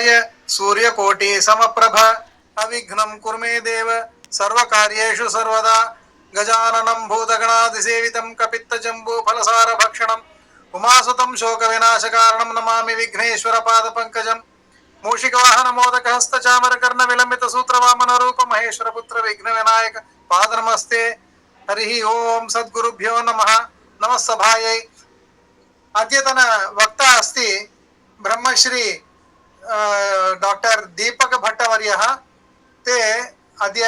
समप्रभाय सूर्यकोटि समप्रभ अविघ्नं कुरु मे देव सर्वकार्येषु सर्वदा गजाननं भूतगणादिसेवितं कपित्तजम्बूफलसारभक्षणम् उमासुतं शोकविनाशकारणं नमामि विघ्नेश्वरपादपङ्कजम् मूषिकवाहनमोदकहस्तचामरकर्णविलम्बितसूत्रवामनरूप महेश्वरपुत्र विघ्नविनायक पादनमस्ते। हरिः ओम सद्गुरुभ्यो नमः। नमः सभायै। अद्यतन वक्ता अस्ति ब्रह्मश्री डॉक्टर दीपक भट्टवर्यः। ते अद्य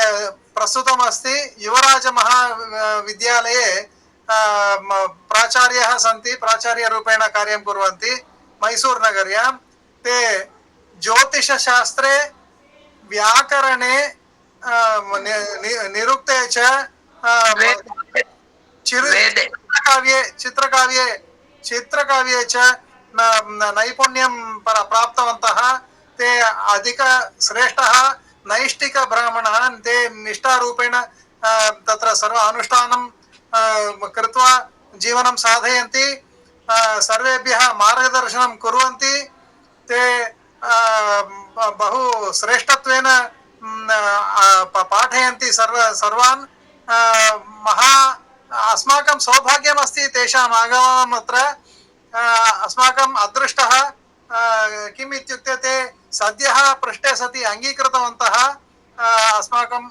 प्रस्तुतमस्ति युवराज महाविद्यालये प्राचार्यः सन्ति, प्राचार्यरूपेण कार्यं कुर्वन्ति मैसूरुनगर्यां। ते ज्योतिषशास्त्रे व्याकरणे निरुक्ते च चित्रकाव्ये च नैपुण्यं प्राप्तवन्तः। ते अधिक श्रेष्ठः नैष्टिक ब्राह्मणः। ते निष्ठारूपेण तत्र सर्व अनुष्ठानं कृत्वा जीवनं साधयन्ति, सर्वेभ्यः मार्गदर्शनं कुर्वन्ति। ते बहु श्रेष्ठत्वेन पाठयन्ति सर्वान्। महा अस्माकं सौभाग्यमस्ति तेषाम् आगमनम् अत्र। अस्माकम् अदृष्टः किम् इत्युक्ते ते सद्यः पृष्ठे सति अङ्गीकृतवन्तः अस्माकं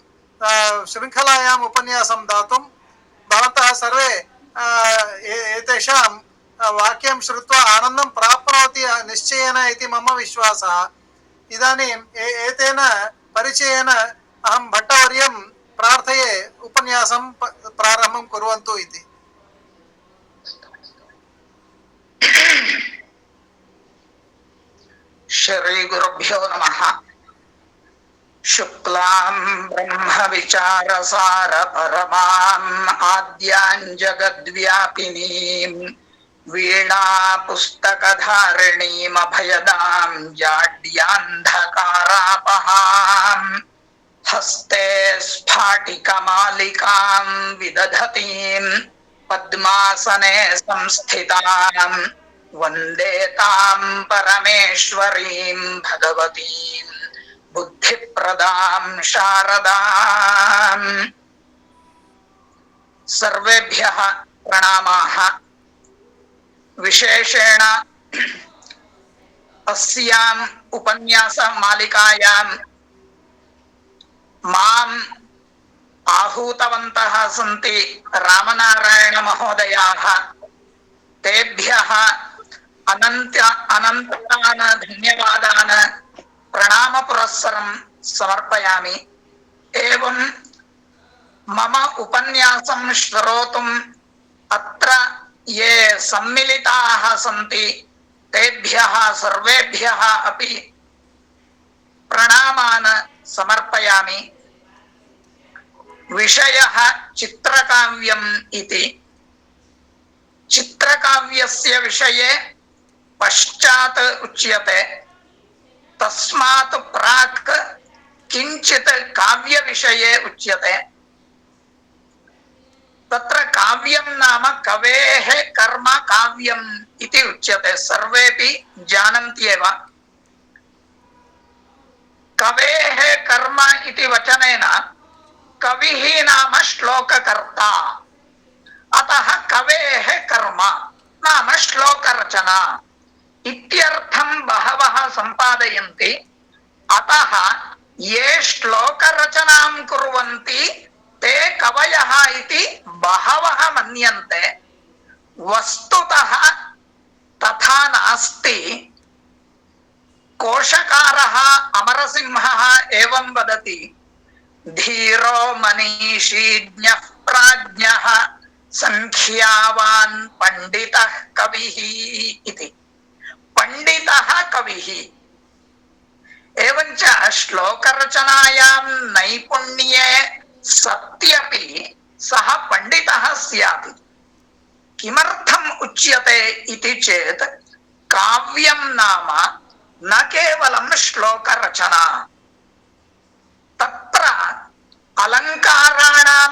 शृङ्खलायाम् उपन्यासं दातुं। भवन्तः सर्वे एतेषां वाक्यं श्रुत्वा आनन्दं प्राप्नोति निश्चयेन इति मम विश्वासः। इदानीम् एतेन परिचयेन अहं भट्टवर्यं प्रार्थये उपन्यासं प्रारम्भं कुर्वन्तु इति। श्री गुरुभ्यो नमः। शुक्लां ब्रह्म विचारसार परमाम् आद्यां जगद्व्यापिनीं वीणा पुस्तकधारिणीम् अभयदां जाड्यान्धकारापहाम् हस्ते स्फाटिकमालिकां विदधतीं पद्मासने संस्थितां वन्दे तां परमेश्वरीं भगवतीं बुद्धिप्रदां शारदाम्। सर्वेभ्यः प्रणामाः। विशेषेण अस्याम् उपन्यासमालिकायां माम् आहूतवन्तः सन्ति रामनारायण महोदयाः। तेभ्यः अनन्तान् धन्यवादान् प्रणामपुरस्सरं समर्पयामि। एवं मम उपन्यासं श्रोतुम् अत्र ये सम्मिलिताः सन्ति तेभ्यः सर्वेभ्यः अपि प्रणामान् समर्पयामि। विषयः चित्रकाव्यम् इति। चित्रकाव्यस्य विषये पश्चात् उच्यते। तस्मात् प्राक् किञ्चित् काव्यविषये उच्यते। तत्र काव्यं नाम कवेः कर्म काव्यम् इति उच्यते। सर्वेपि जानन्ति एव। कवेः कर्म इति वचनेन कविः नाम श्लोककर्ता। अतः कवेः कर्म नाम श्लोकरचना इत्यर्थं बहवः सम्पादयन्ति। अतः ये श्लोकरचनां कुर्वन्ति ते कवयः इति बहवः मन्यन्ते। वस्तुतः तथा नास्ति। कोशकारः अमरसिंहः एवं वदति, धीरो मनीषी ज्ञः प्राज्ञः संख्यावान् पंडितः कविः इति। पंडितः कविः। एवञ्च श्लोकरचनायां नैपुण्ये सत्यपि सः पंडितः स्यात्। किमर्थम् उच्यते इति चेत् काव्यं नाम न केवलं श्लोकरचना। तत्र अलङ्काराणां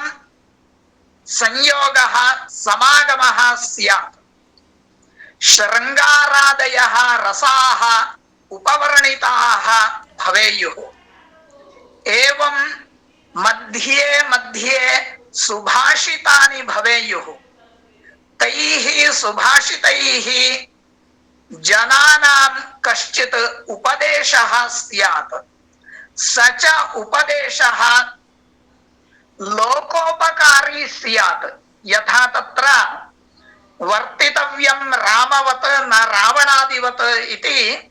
संयोगः समागमः स्यात्। शृङ्गारादयः रसाः उपवर्णिताः भवेयुः। एवं मध्ये मध्ये सुभाषितानि भवेयुः। तैः सुभाषितैः जनानां कश्चित् उपदेशः स्यात्। स च उपदेशः लोकोपकारी स्यात्। यथा तत्र वर्तितव्यं रामवत् न रावणादिवत् इति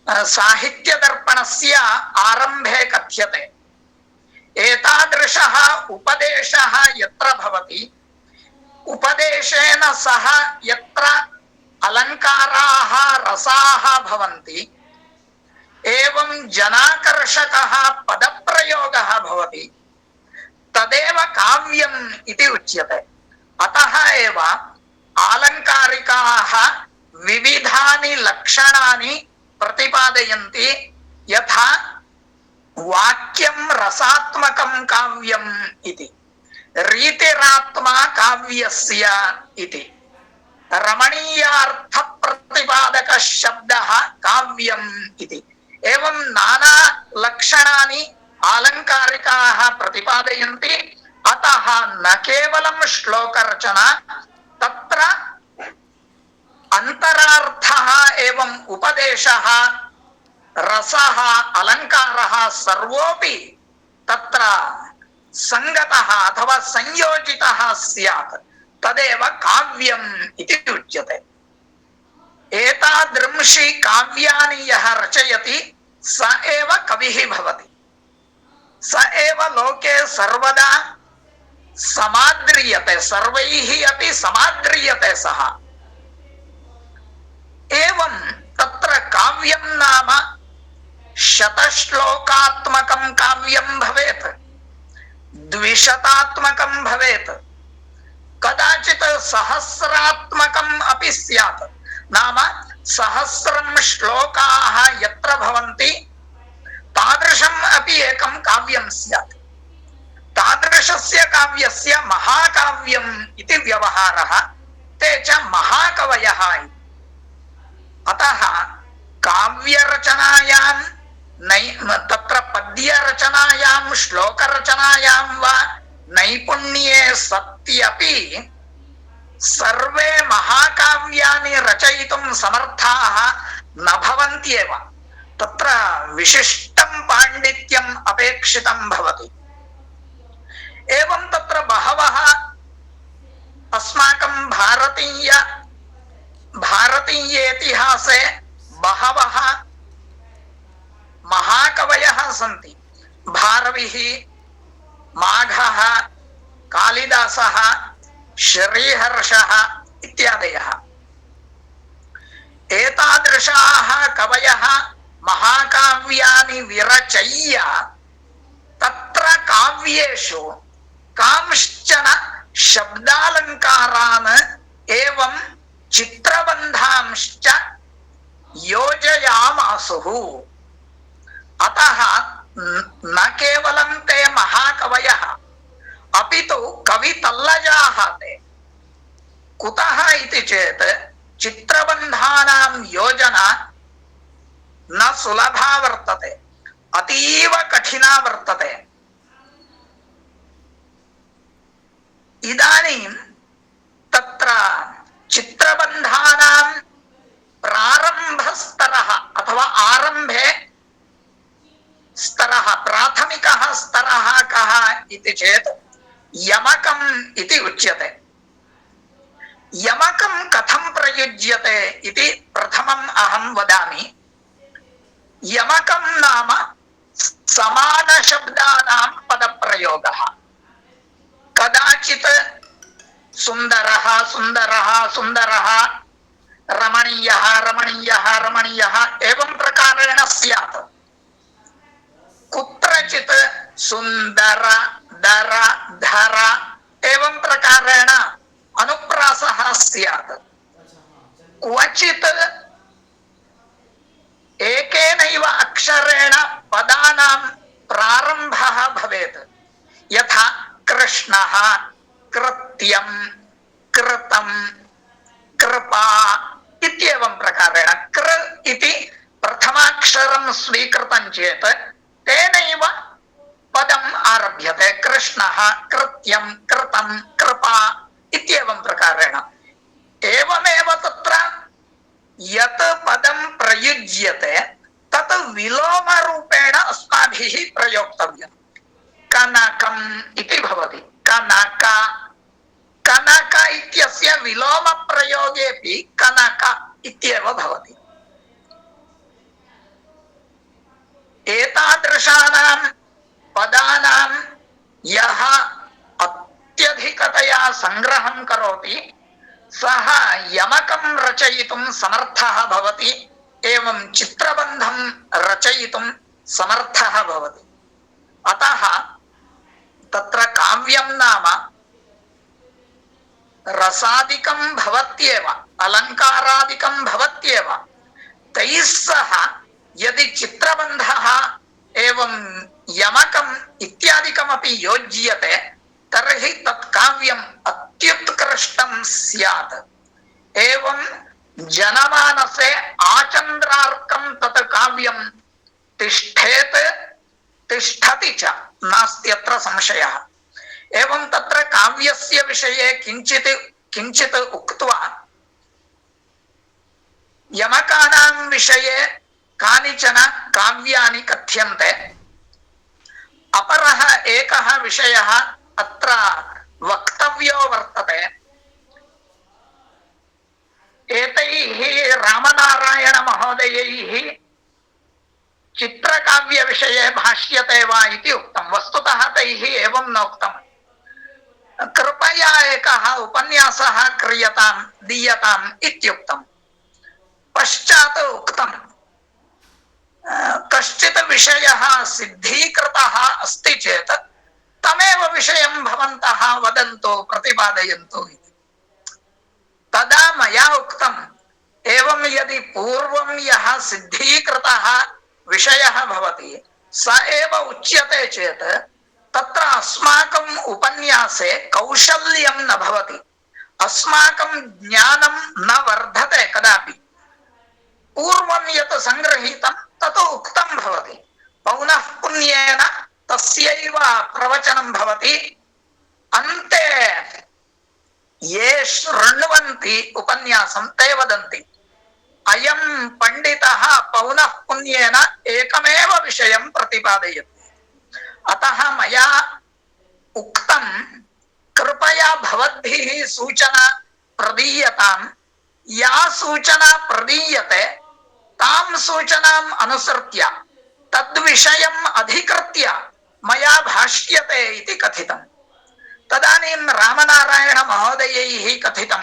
साहित्यदर्पणस्य आरम्भे कथ्यते। एतादृशः उपदेशः यत्र भवति, उपदेशेन सह यत्र अलङ्काराः रसाः भवन्ति, एवं जनाकर्षकः पदप्रयोगः भवति, तदेव काव्यम् इति उच्यते। अतः एव आलङ्कारिकाः विविधानि लक्षणानि प्रतिपादयन्ति। यथा वाक्यं रसात्मकं काव्यम् इति, रीतिरात्मा काव्यस्य इति, रमणीयार्थ प्रतिपादकः शब्दः काव्यम् इति, एवं नाना लक्षणानि आलङ्कारिकाः प्रतिपादयन्ति। अतः न केवलं श्लोकरचना, तत्र अन्तरार्थः एवं उपदेशः, रसः, अलङ्कारः सर्वोऽपि तत्र संगतः अथवा संयोजितः स्यात्। तदेव काव्यम् इति उच्यते। एतादृंशि काव्यानि यः रचयति स एव कविः भवति। स एव लोके सर्वदा समाद्रियते, सर्वैः अपि समाद्रियते सः। एवं तत्र काव्यं नाम शतश्लोकात्मकं काव्यं भवेत्, द्विशतात्मकं भवेत्, कदाचित् सहस्रात्मकम् अपि स्यात्। नाम सहस्रं श्लोकाः यत्र भवन्ति तादृशम् अपि एकं काव्यं स्यात्। तादृशस्य काव्यस्य महाकाव्यम् इति व्यवहारः। ते च महाकवयः। अतः काव्यरचनायां तत्र पद्यरचनायां श्लोकरचनायां वा नैपुण्ये सत्यपि सर्वे महाकाव्यानि रचयितुं समर्थाः न भवन्त्येव। तत्र विशिष्टं पाण्डित्यम् अपेक्षितं भवति। एवं तत्र बहवः अस्माकं भारतीयेतिहासे बहवः महाकवयः सन्ति। भारविः, माघः, कालिदासः, श्रीहर्षः इत्यादयः। एतादृशाः कवयः महाकाव्यानि विरचय्य तत्र काव्येषु कांश्चन शब्दालङ्कारान् एवं चित्रबन्धांश्च योजयामासुः। अतः न केवलं ते महाकवयः अपितु कवितल्लजाः ते। कुतः इति चेत् चित्रबन्धानां योजना न सुलभा वर्तते, अतीव कठिना वर्तते। इदानीं तत्र चित्रबन्धानां प्रारम्भस्तरः अथवा आरम्भे स्तरः, प्राथमिकः स्तरः कः इति चेत् यमकम् इति उच्यते। यमकं कथं प्रयुज्यते इति प्रथमम् अहं वदामि। यमकं नाम समानशब्दानां पदप्रयोगः। कदाचित् सुन्दरः सुन्दरः सुन्दरः, रमणीयः रमणीयः रमणीयः एवं प्रकारेण स्यात्। कुत्रचित् सुन्दर दर धर एवं प्रकारेण अनुप्रासः स्यात्। क्वचित् एकेनैव अक्षरेण पदानां प्रारम्भः भवेत्। यथा कृष्णः, कृत्यं, कृतं, कृपा इत्येवं प्रकारेण कृ इति प्रथमाक्षरं स्वीकृतं चेत् तेनैव पदम् आरभ्यते। कृष्णः, कृत्यं, कृतं, कृपा इत्येवं प्रकारेण। एवमेव तत्र यत् पदं प्रयुज्यते तत् विलोमरूपेण अस्माभिः प्रयोक्तव्यम्। कनकम् इति भवति। कनक, कनक इत्यस्य विलोमप्रयोगेऽपि कनक इत्येव भवति। एतादृशानां पदानां यः अत्यधिकतया सङ्ग्रहं करोति सः यमकं रचयितुं समर्थः भवति, एवं चित्रबन्धं रचयितुं समर्थः भवति। अतः तत्र काव्यं नाम रसादिकं भवत्येव, अलङ्कारादिकं भवत्येव। तैः सह यदि चित्रबन्धः एवं यमकम् इत्यादिकमपि योज्यते तर्हि तत् काव्यम् अत्युत्कृष्टं स्यात्। एवं जनमानसे आचन्द्रार्कं तत् काव्यं तिष्ठेत्, तिष्ठति च, नास्त्यत्र संशयः। एवं तत्र काव्यस्य विषये किञ्चित् उक्त्वा यमकानां विषये कानिचन काव्यानि कथ्यन्ते। अपरः एकः विषयः अत्र वक्तव्यो वर्तते। एतैः रामनारायण महोदयैः चित्रकाव्यविषये भाष्यते वा इति उक्तं। वस्तुतः तैः एवं नोक्तम्। कृपया एकः उपन्यासः क्रियताम्, दीयताम् इत्युक्तम्। पश्चात् उक्तं कश्चित् विषयः सिद्धीकृतः अस्ति चेत् तमेव विषयं भवन्तः वदन्तु, प्रतिपादयन्तु इति। तदा मया उक्तम् एवं यदि पूर्वं यः सिद्धीकृतः विषयः भवति स एव उच्यते चेत् तत्र अस्माकम् उपन्यासे कौशल्यं न भवति, अस्माकं ज्ञानं न वर्धते कदापि। पूर्वं यत् संगृहीतं तत् उक्तं भवति, पौनः पुन्येन तस्यैव प्रवचनं भवति। अन्ते ये शृण्वन्ति उपन्यासं ते वदन्ति अयं पण्डितः पौनः पुन्येन एकमेव विषयं प्रतिपादयति। अतः मया उक्तं कृपया भवद्भिः सूचना प्रदीयताम्। या सूचना प्रदीयते तां सूचनाम् अनुसृत्य तद्विषयम् अधिकृत्य मया भाष्यते इति कथितम्। तदानीं रामनारायण महोदयैः कथितं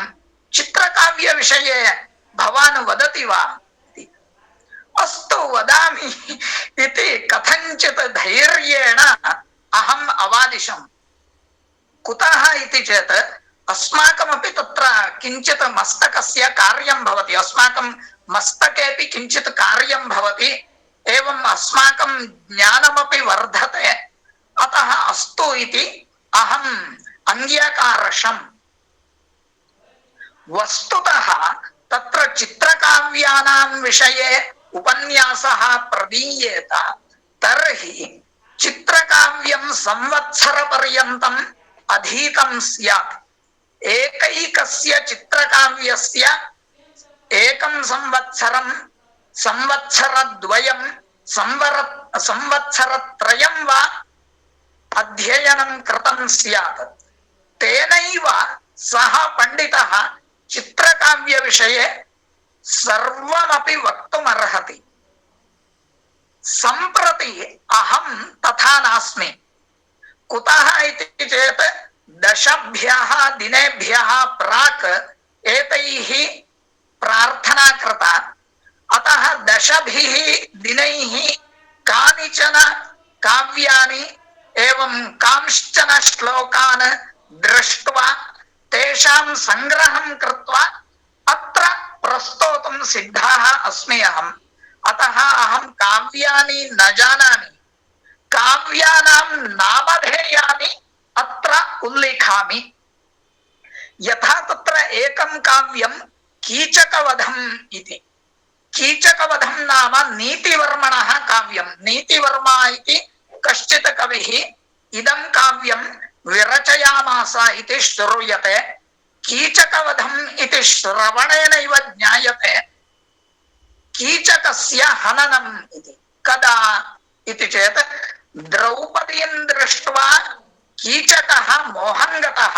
चित्रकाव्य विषये भवान् वदति वा इति। अस्तु वदामि इति कथञ्चित् धैर्येण अहम् अवादिशम्। कुतः इति चेत् अस्माकमपि तत्र किञ्चित् मस्तकस्य कार्यं भवति, अस्माकं मस्तकेऽपि किञ्चित् कार्यं भवति, एवम् अस्माकं ज्ञानमपि वर्धते। अतः अस्तु इति अहम् अङ्गीकारशम्। वस्तुतः तत्र चित्रकाव्यानां विषये उपन्यासः प्रदीयेत तर्हि चित्रकाव्यं संवत्सरपर्यन्तम् अधीतं स्यात्। एकैकस्य चित्रकाव्यस्य एकं संवत्सरं, संवत्सरद्वयं, संवत्सरत्रयं वा अध्ययनं कृतं स्यात्। तेनैव सः पण्डितः चित्रकाव्यविषये सर्वमपि वक्तुमर्हति। सम्प्रति अहं तथा नास्मि। कुतः इति चेत् 10 दिनेभ्यः प्राक् एतैः प्रार्थना कृता। अतः 10 दिनैः कानिचन काव्यानि एवं कांश्चन श्लोकान् दृष्ट्वा तेषां संग्रहं कृत्वा अत्र प्रस्तोतुं सिद्धः अस्मि अहम्। अतः अहं काव्यानि न जानामि, काव्यानां नामधेयानि अत्र उल्लिखामि। यथा तत्र एकं काव्यं कीचकवधम् इति। कीचकवधं नाम नीतिवर्मणः काव्यं। नीतिवर्मा इति कश्चित् कविः इदं काव्यं विरचयामास इति श्रूयते। कीचकवधम् इति श्रवणेनैव ज्ञायते कीचकस्य हननम् इति। कदा इति चेत् द्रौपदीं दृष्ट्वा कीचकः मोहं गतः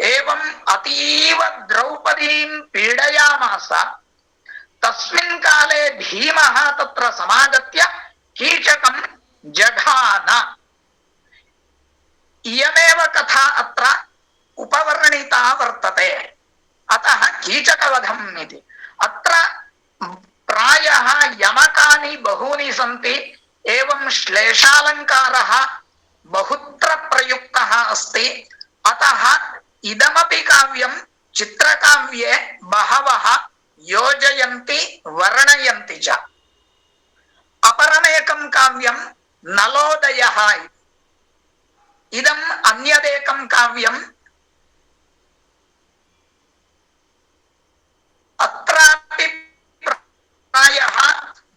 एवम् अतीव द्रौपदीं पीडयामास। तस्मिन् काले भीमः तत्र समागत्य कीचकं जघान। इयमेव कथा अत्र उपवर्णिता वर्तते। अतः कीचकवधम् इति। अत्र प्रायः यमकानि बहूनि सन्ति। एवं श्लेषालङ्कारः बहुत्र प्रयुक्तः अस्ति। अतः इदमपि काव्यं चित्रकाव्ये बहवः योजयन्ति वर्णयन्ति च। अपरमेकं काव्यं नलोदयः। इदम् अन्यदेकं काव्यम्। अत्रापि प्रायः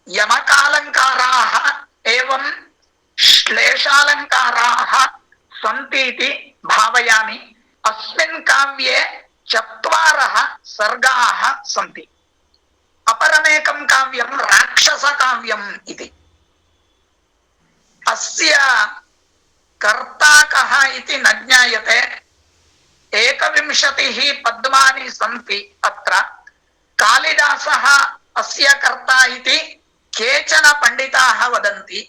यमकालङ्काराः एवं श्लेषालङ्काराः सन्ति इति भावयामि। अस्मिन् काव्ये 4 सर्गाः सन्ति। अपरमेकं काव्यं राक्षसकाव्यम् इति। अस्य कर्ता कः इति न ज्ञायते। 21 पद्मानि सन्ति अत्र। कालिदासः अस्य कर्ता इति केचन पंडिताः वदन्ति।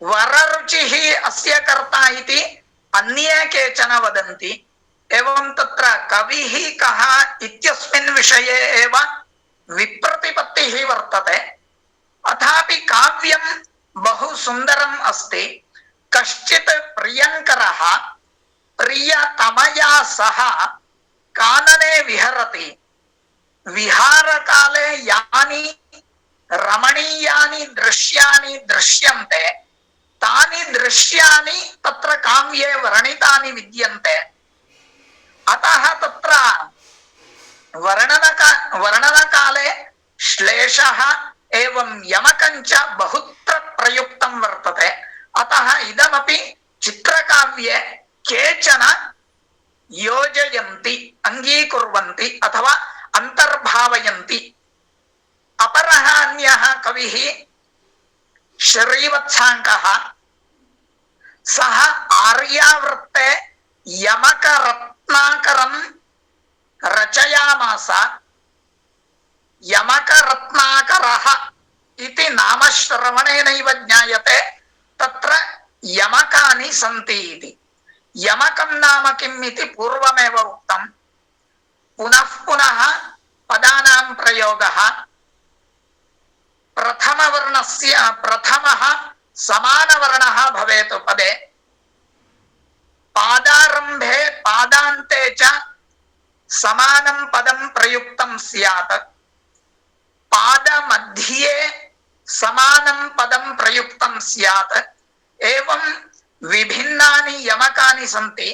वररुचिः अस्य कर्ता इति अन्ये केचन वदन्ति। एवं तत्र कविः कः इत्यस्मिन् विषये एव विप्रतिपत्तिः वर्तते। अथापि काव्यं बहु सुन्दरम् अस्ति। कश्चित् प्रियङ्करः प्रियतमया सह कानने विहरति। विहारकाले यानि रमणीयानि दृश्यानि दृश्यन्ते तानि दृश्यानि तत्र काव्ये वर्णितानि विद्यन्ते। अतः तत्र वर्णनकाले श्लेषः एवं यमकञ्च बहुत्र प्रयुक्तं वर्तते। अतः इदमपि चित्रकाव्ये केचन योजयन्ति, अङ्गीकुर्वन्ति अथवा अंतर्भावयन्ति। अपरः अन्यः कविः श्रीवत्साङ्कः। सः आर्यावर्ते यमकरत्नाकरं रचयामास। यमकरत्नाकरः इति नामश्रवणेनैव ज्ञायते तत्र यमकानि सन्ति इति। यमकं नाम किम् इति पूर्वमेव उक्तम्। पुनः पुनः पदानां प्रयोगः। प्रथमवर्णस्य प्रथमः समानवर्णः भवेत् पदे। पादारम्भे पादान्ते च समानं पदं प्रयुक्तं स्यात्। पादमध्ये समानं पदं प्रयुक्तं स्यात्। एवं विभिन्नानि यमकानि सन्ति।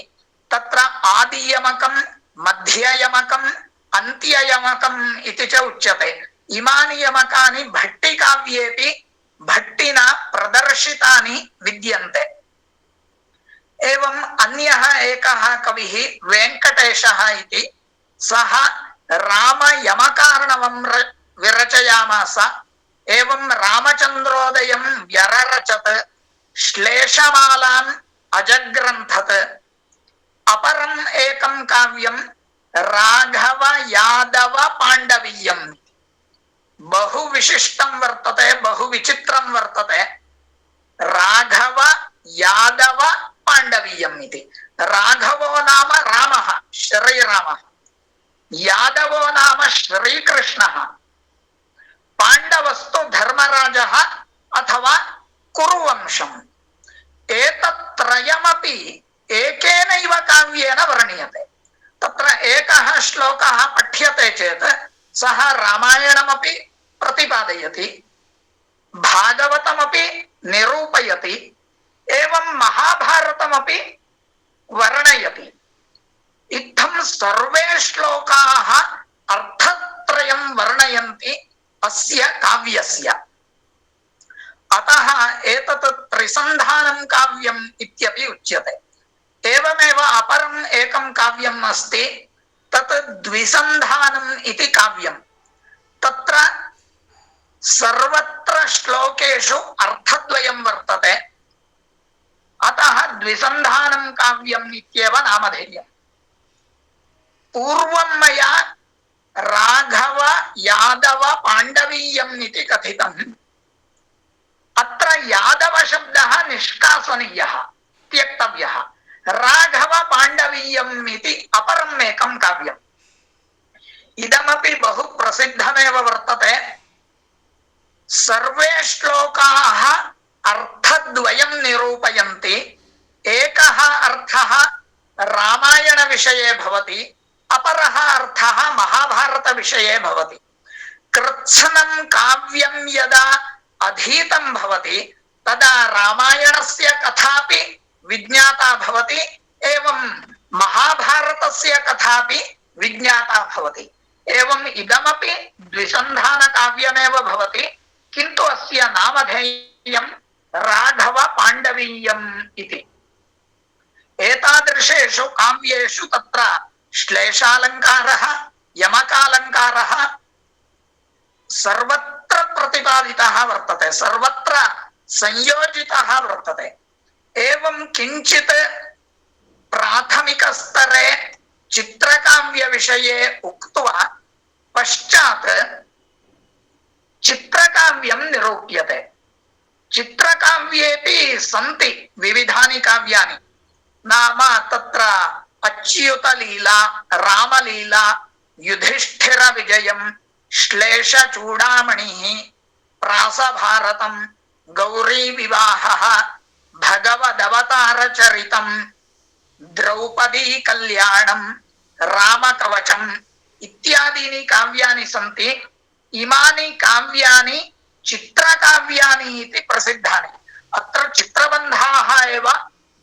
तत्र आदियमकं, मध्ययमकम्, अन्त्ययमकम् इति च उच्यते। इमानि यमकानि भट्टिकाव्येपि भट्टिना प्रदर्शितानि विद्यन्ते। एवं अन्यः एकः कविः वेङ्कटेशः इति। सः रामयमकार्णवं विरचयामास। एवं रामचन्द्रोदयं व्यररचत। श्लेषमालाम् अजग्रन्थत। अपरम् एकं काव्यं राघव यादव पाण्डवीयम्। बहु विशिष्टं वर्तते, बहु विचित्रं वर्तते। राघव यादव पाण्डवीयम् इति। राघवो नाम रामः, श्रीरामः। यादवो नाम श्रीकृष्णः। पाण्डवस्तु धर्मराजः अथवा कुरुवंशम्। एतत्त्रयमपि एकेनैव काव्येन वर्ण्यते। तत्र एकः श्लोकः पठ्यते चेत् सः रामायणमपि प्रतिपादयति, भागवतमपि निरूपयति, एवं महाभारतमपि वर्णयति। इत्थं सर्वे श्लोकाः अर्थत्रयं वर्णयन्ति। अस्य काव्यस्य। अतः एतत् त्रिसन्धानं काव्यम् इत्यपि उच्यते। एवमेव अपरम् एकं काव्यम् अस्ति, तत् द्विसन्धानम् इति काव्यम्। तत्र सर्वत्र श्लोकेषु अर्थद्वयं वर्तते, अतः द्विसन्धानं काव्यम् इत्येव नामधेयम्। पूर्वं मया राघव यादव पाण्डवीयम् इति कथितम्। अत्र यादव शब्दः निष्कासनीयः, त्यक्तव्यः। राघव पाण्डवीयम् इति अपरम् एकं काव्यम्। इदमपि बहु प्रसिद्धमेव वर्तते। सर्वे श्लोकाः अर्थद्वयं निरूपयन्ति। एकः अर्थः रामायणविषये भवति, अपरः अर्थः महाभारतविषये भवति। कृत्स्नं काव्यं यदा अधीतं भवति तदा रामायणस्य कथापि विज्ञाता भवति, एवं महाभारतस्य कथापि विज्ञाता भवति। एवं इदमपि द्विसन्धानकाव्यमेव भवति, किन्तु अस्य नामधेयं राघव पाण्डवीयम् इति। एतादृशेषु काव्येषु तत्र श्लेषालङ्कारः, यमकालङ्कारः सर्वत्र प्रतिपादितः वर्तते, सर्वत्र संयोजितः वर्तते। एवं किञ्चित् प्राथमिकस्तरे चित्रकाव्यविषये उक्त्वा पश्चात् चित्रकाव्यं निरूप्यते। चित्रकाव्येपि सन्ति विविधानि काव्यानि। नाम तत्र अच्युतलीला, रामलीला, युधिष्ठिरविजयं, श्लेषचूडामणिः, प्रासभारतं, गौरीविवाहः, भगवदवतारचरितं, द्रौपदी कल्याणं, रामकवचम् इत्यादीनि काव्यानि सन्ति। इमानि काव्यानि चित्रकाव्यानि इति प्रसिद्धानि। अत्र चित्रबन्धाः एव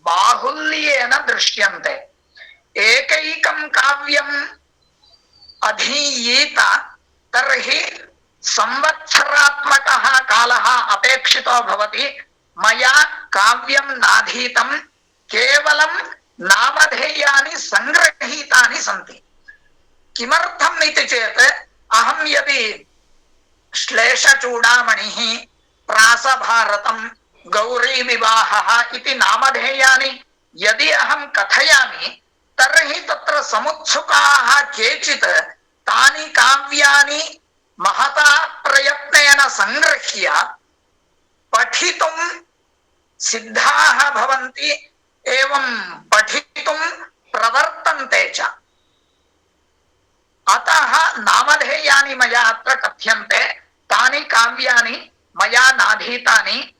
बाहुल्येन दृश्यन्ते। एकैकं काव्यम् अधीयेत तर्हि संवत्सरात्मकः कालः अपेक्षितो भवति। मया काव्यं नाधीतं, केवलं नामधेयानि संग्रहीतानि सन्ति। किमर्थम् इति चेत् अहं यदि श्लेषचूडामणिः, प्रासभारतं, गौरीविवाहः इति नामधेयानि यदि अहं कथयामि तर्हि तत्र समुत्सुकाः केचित् तानि काव्यानि महता प्रयत्नेन संगृह्य पठितुं सिद्धाः भवन्ति, एवं पठितुं प्रवर्तन्ते च। अतः नामधेयानि मया अत्र कथ्यन्ते, तानि काव्यानि मया नाधीतानि।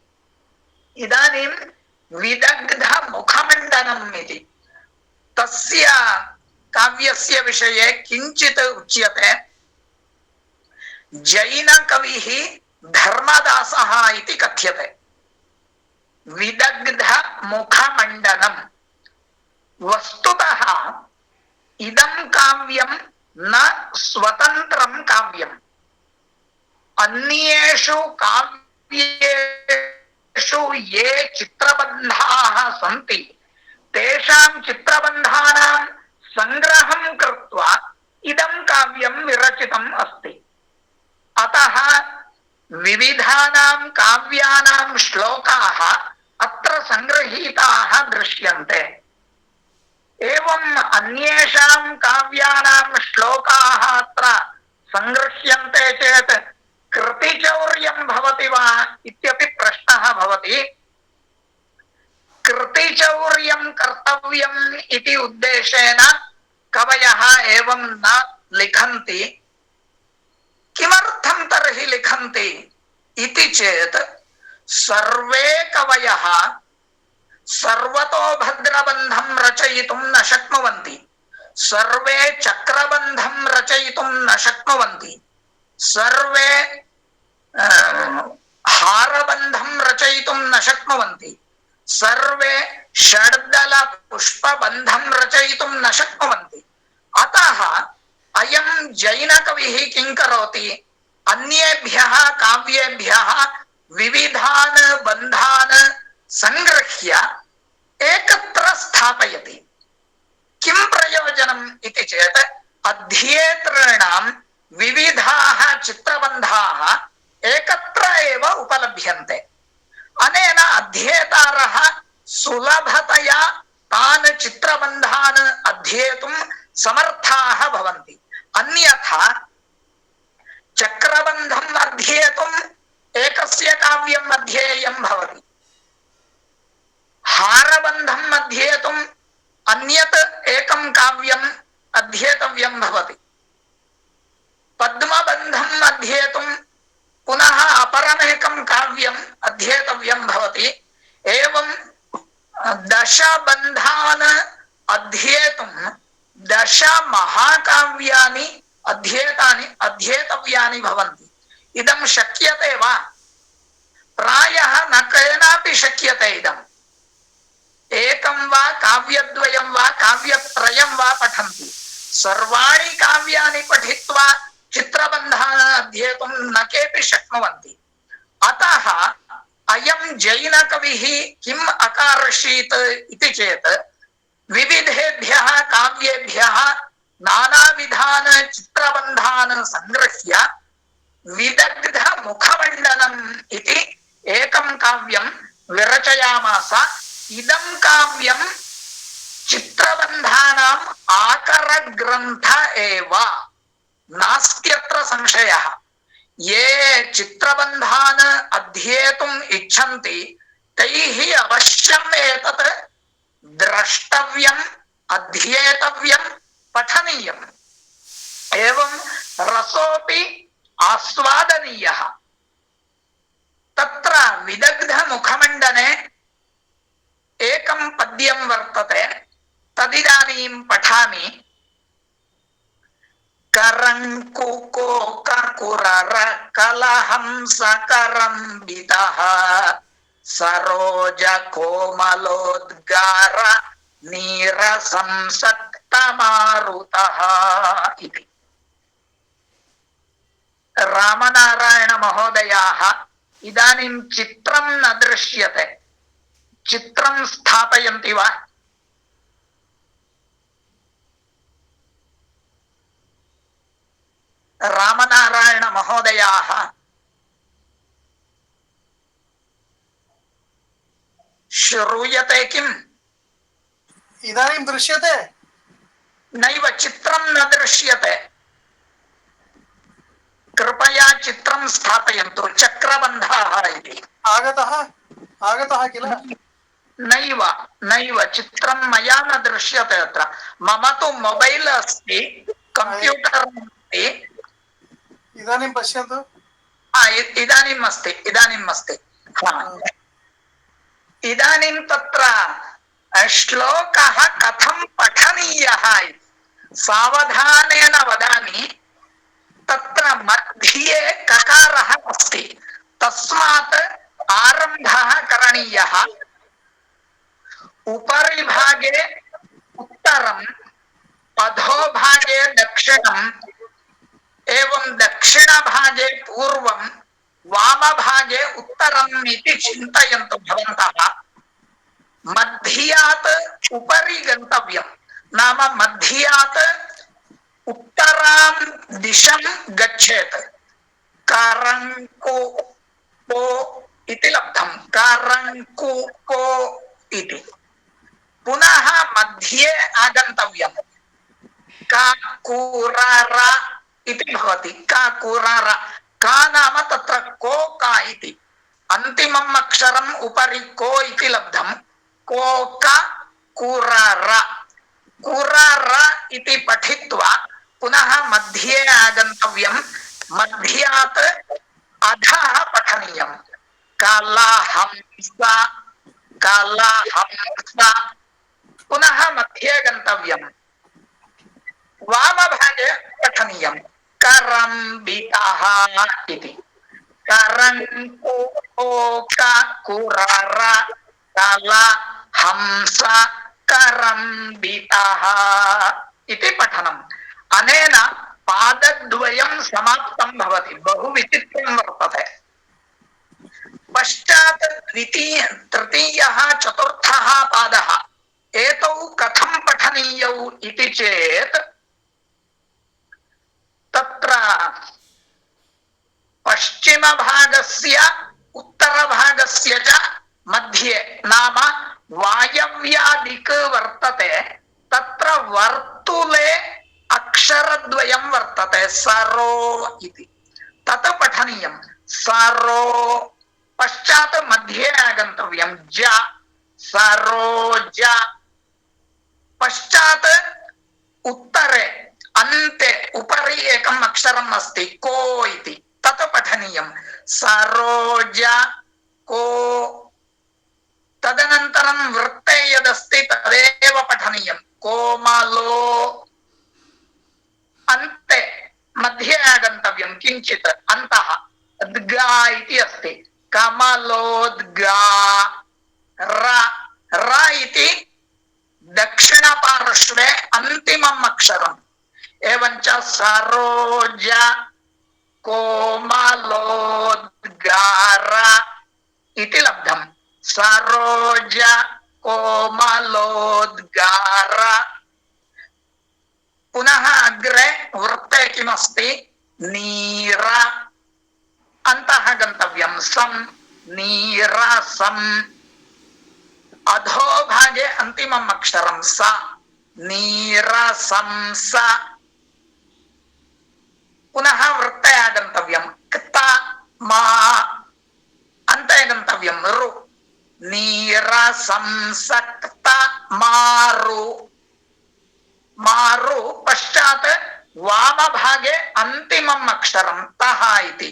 इदानीं विदग्ध मुखमण्डनम् इति तस्य काव्यस्य विषये किञ्चित् उच्यते। जैनकविः धर्मदासः इति कथ्यते। विदग्ध मुखमण्डनम्, वस्तुतः इदं काव्यं न स्वतन्त्रं काव्यम्। अन्येषु काव्येषु ये चित्रबन्धाः सन्ति तेषां चित्रबन्धानां संग्रहं कृत्वा इदं काव्यं विरचितम् अस्ति। अतः विविधानां काव्यानां श्लोकाः अत्र संगृहीताः दृश्यन्ते। एवं अन्येषां काव्यानां श्लोकाः अत्र संगृह्यन्ते चेत् कृतिचौर्यं भवति वा इत्यपि प्रश्नः भवति। कृतिचौर्यं कर्तव्यम् इति उद्देशेन कवयः एवं न लिखन्ति। किमर्थं तर्हि लिखन्ति इति चेत् सर्वे कवयः सर्वतो भद्रबन्धं रचयितुं न शक्नुवन्ति, सर्वे चक्रबन्धं रचयितुं न शक्नुवन्ति, सर्वे हारबन्धं रचयितुं न शक्नुवन्ति, सर्वे षड्दल पुष्पबन्धं रचयितुं न शक्नुवन्ति। अतः अयं जैनकविः किं करोति, अन्येभ्यः काव्येभ्यः विविधान् बन्धान् संगृह्य एकत्र स्थापयति। किं प्रयोजनम् इति चेत् अध्येतॄणां विविधाः चित्रबन्धाः एकत्र एव उपलभ्यन्ते। अनेन अध्येतारः सुलभतया तान् चित्रबन्धान् अध्येतुं समर्थाः भवन्ति। अन्यथा चक्रबन्धम् अध्येतुम् एकस्य काव्यम् अध्येयं भवति, हारबन्धम् अध्येतुम् अन्यत् एकं काव्यम् अध्येतव्यं भवति, पद्मबन्धम् अध्येतुं पुनः अपरमेकं काव्यम् अध्येतव्यं भवति। एवं दशबन्धान् अध्येतुं 10 महाकाव्यानि अध्येतव्यानि भवन्ति। इदं शक्यते वा? प्रायः न केनापि शक्यते। इदम् एकं वा काव्यद्वयं वा काव्यत्रयं वा पठन्ति, सर्वाणि काव्यानि पठित्वा चित्रबन्धान् अध्येतुं न केऽपि शक्नुवन्ति। अतः अयं जैनकविः किम् अकार्षीत् इति चेत् विविधेभ्यः काव्येभ्यः नानाविधान् चित्रबन्धान् संगृह्य विदग्धमुखमण्डनम् इति एकं काव्यं विरचयामास। इदं काव्यं चित्रबन्धानाम् आकरग्रन्थ एव, नास्त्यत्र संशयः। ये चित्रबन्धान् अध्येतुम् इच्छन्ति तैः अवश्यम् एतत् द्रष्टव्यम्, अध्येतव्यम्, पठनीयम्। एवं रसोऽपि आस्वादनीयः। तत्र विदग्धमुखमण्डने एकं पद्यं वर्तते, तदिदानीं पठामि। करङ्कुकोककुरर कलहंसकरम्बितः सरोज कोमलोद्गार नीरसंसक्तमारुतः इति। रामनारायण महोदयाः इदानीं चित्रं न दृश्यते, चित्रं स्थापयन्ति वा? रामनारायण महोदयाः श्रूयते किम्? इदानीं दृश्यते? नैव, चित्रं न दृश्यते। कृपया चित्रं स्थापयन्तु। चक्रबन्धः इति आगतः किल? नैव नैव, चित्रं मया न दृश्यते अत्र। मम तु मोबैल् अस्ति, कंप्यूटर् अस्ति। इदानीं पश्यन्तु। इदानीम् अस्ति, इदानीम् अस्ति। इदानीं तत्र श्लोकः कथं पठनीयः सावधानेन वदामि। तत्र मध्ये ककारः अस्ति, तस्मात् आरम्भः करणीयः। उपरि भागे उत्तरम्, अधोभागे दक्षिणम्, एवं दक्षिणभागे पूर्वं, वामभागे उत्तरम् इति चिन्तयन्तु भवन्तः। मध्यात् उपरि गन्तव्यं, नाम मध्यात् उत्तरां दिशं गच्छेत्। करङ्कुको इति लब्धं, करङ्कुको इति। पुनः मध्ये आगन्तव्यं, काकुरर इति भवति। काकुरर, का नाम तत्र को का इति, अन्तिमम् अक्षरम् उपरि को इति लब्धं। कोक कुरर, कुरर इति पठित्वा पुनः मध्ये आगन्तव्यं। मध्यात् अधः पठनीयं। कलहंस, कलहंस, पुनः मध्ये गन्तव्यं। वामभागे पठनीयं। करम्बितः इति। करङ्कुकोककुरर कलहंस करम्बितः इति पठनम्। अनेन पादद्वयं समाप्तं भवति। बहु विचित्रं वर्तते। पश्चात् द्वितीय तृतीयः चतुर्थः पादः एतौ कथं पठनीयौ इति चेत् तत्र पश्चिमभागस्य उत्तरभागस्य च मध्ये नाम वायव्यादिक् वर्तते। तत्र वर्तुले अक्षरद्वयं वर्तते सरो इति, तत् पठनीयं। सरो पश्चात् मध्ये आगन्तव्यं ज, सरोज। पश्चात् उत्तरे अन्ते उपरि एकम् अक्षरम् अस्ति को इति, तत् पठनीयं सरोज को। तदनन्तरं वृत्ते यदस्ति तदेव पठनीयं कोमलो। अन्ते मध्ये आगन्तव्यं किञ्चित् अन्तः द्गा इति अस्ति कमलोद्गा। र इति दक्षिणपार्श्वे अन्तिमम् अक्षरम्। एवञ्च सरोज कोमलोद्गार इति लब्धम्। सरोज कोमलोद्गार। पुनः अग्रे वृत्ते किमस्ति नीर, अन्तः गन्तव्यं सं नीरसं। अधोभागे अन्तिमम् अक्षरं स नीरसंस। पुनः वृत्ते आगन्तव्यं क्त मा, अन्ते गन्तव्यं रु नीरसंसक्त मारु मारु। पश्चात् वामभागे अन्तिमम् अक्षरं तः इति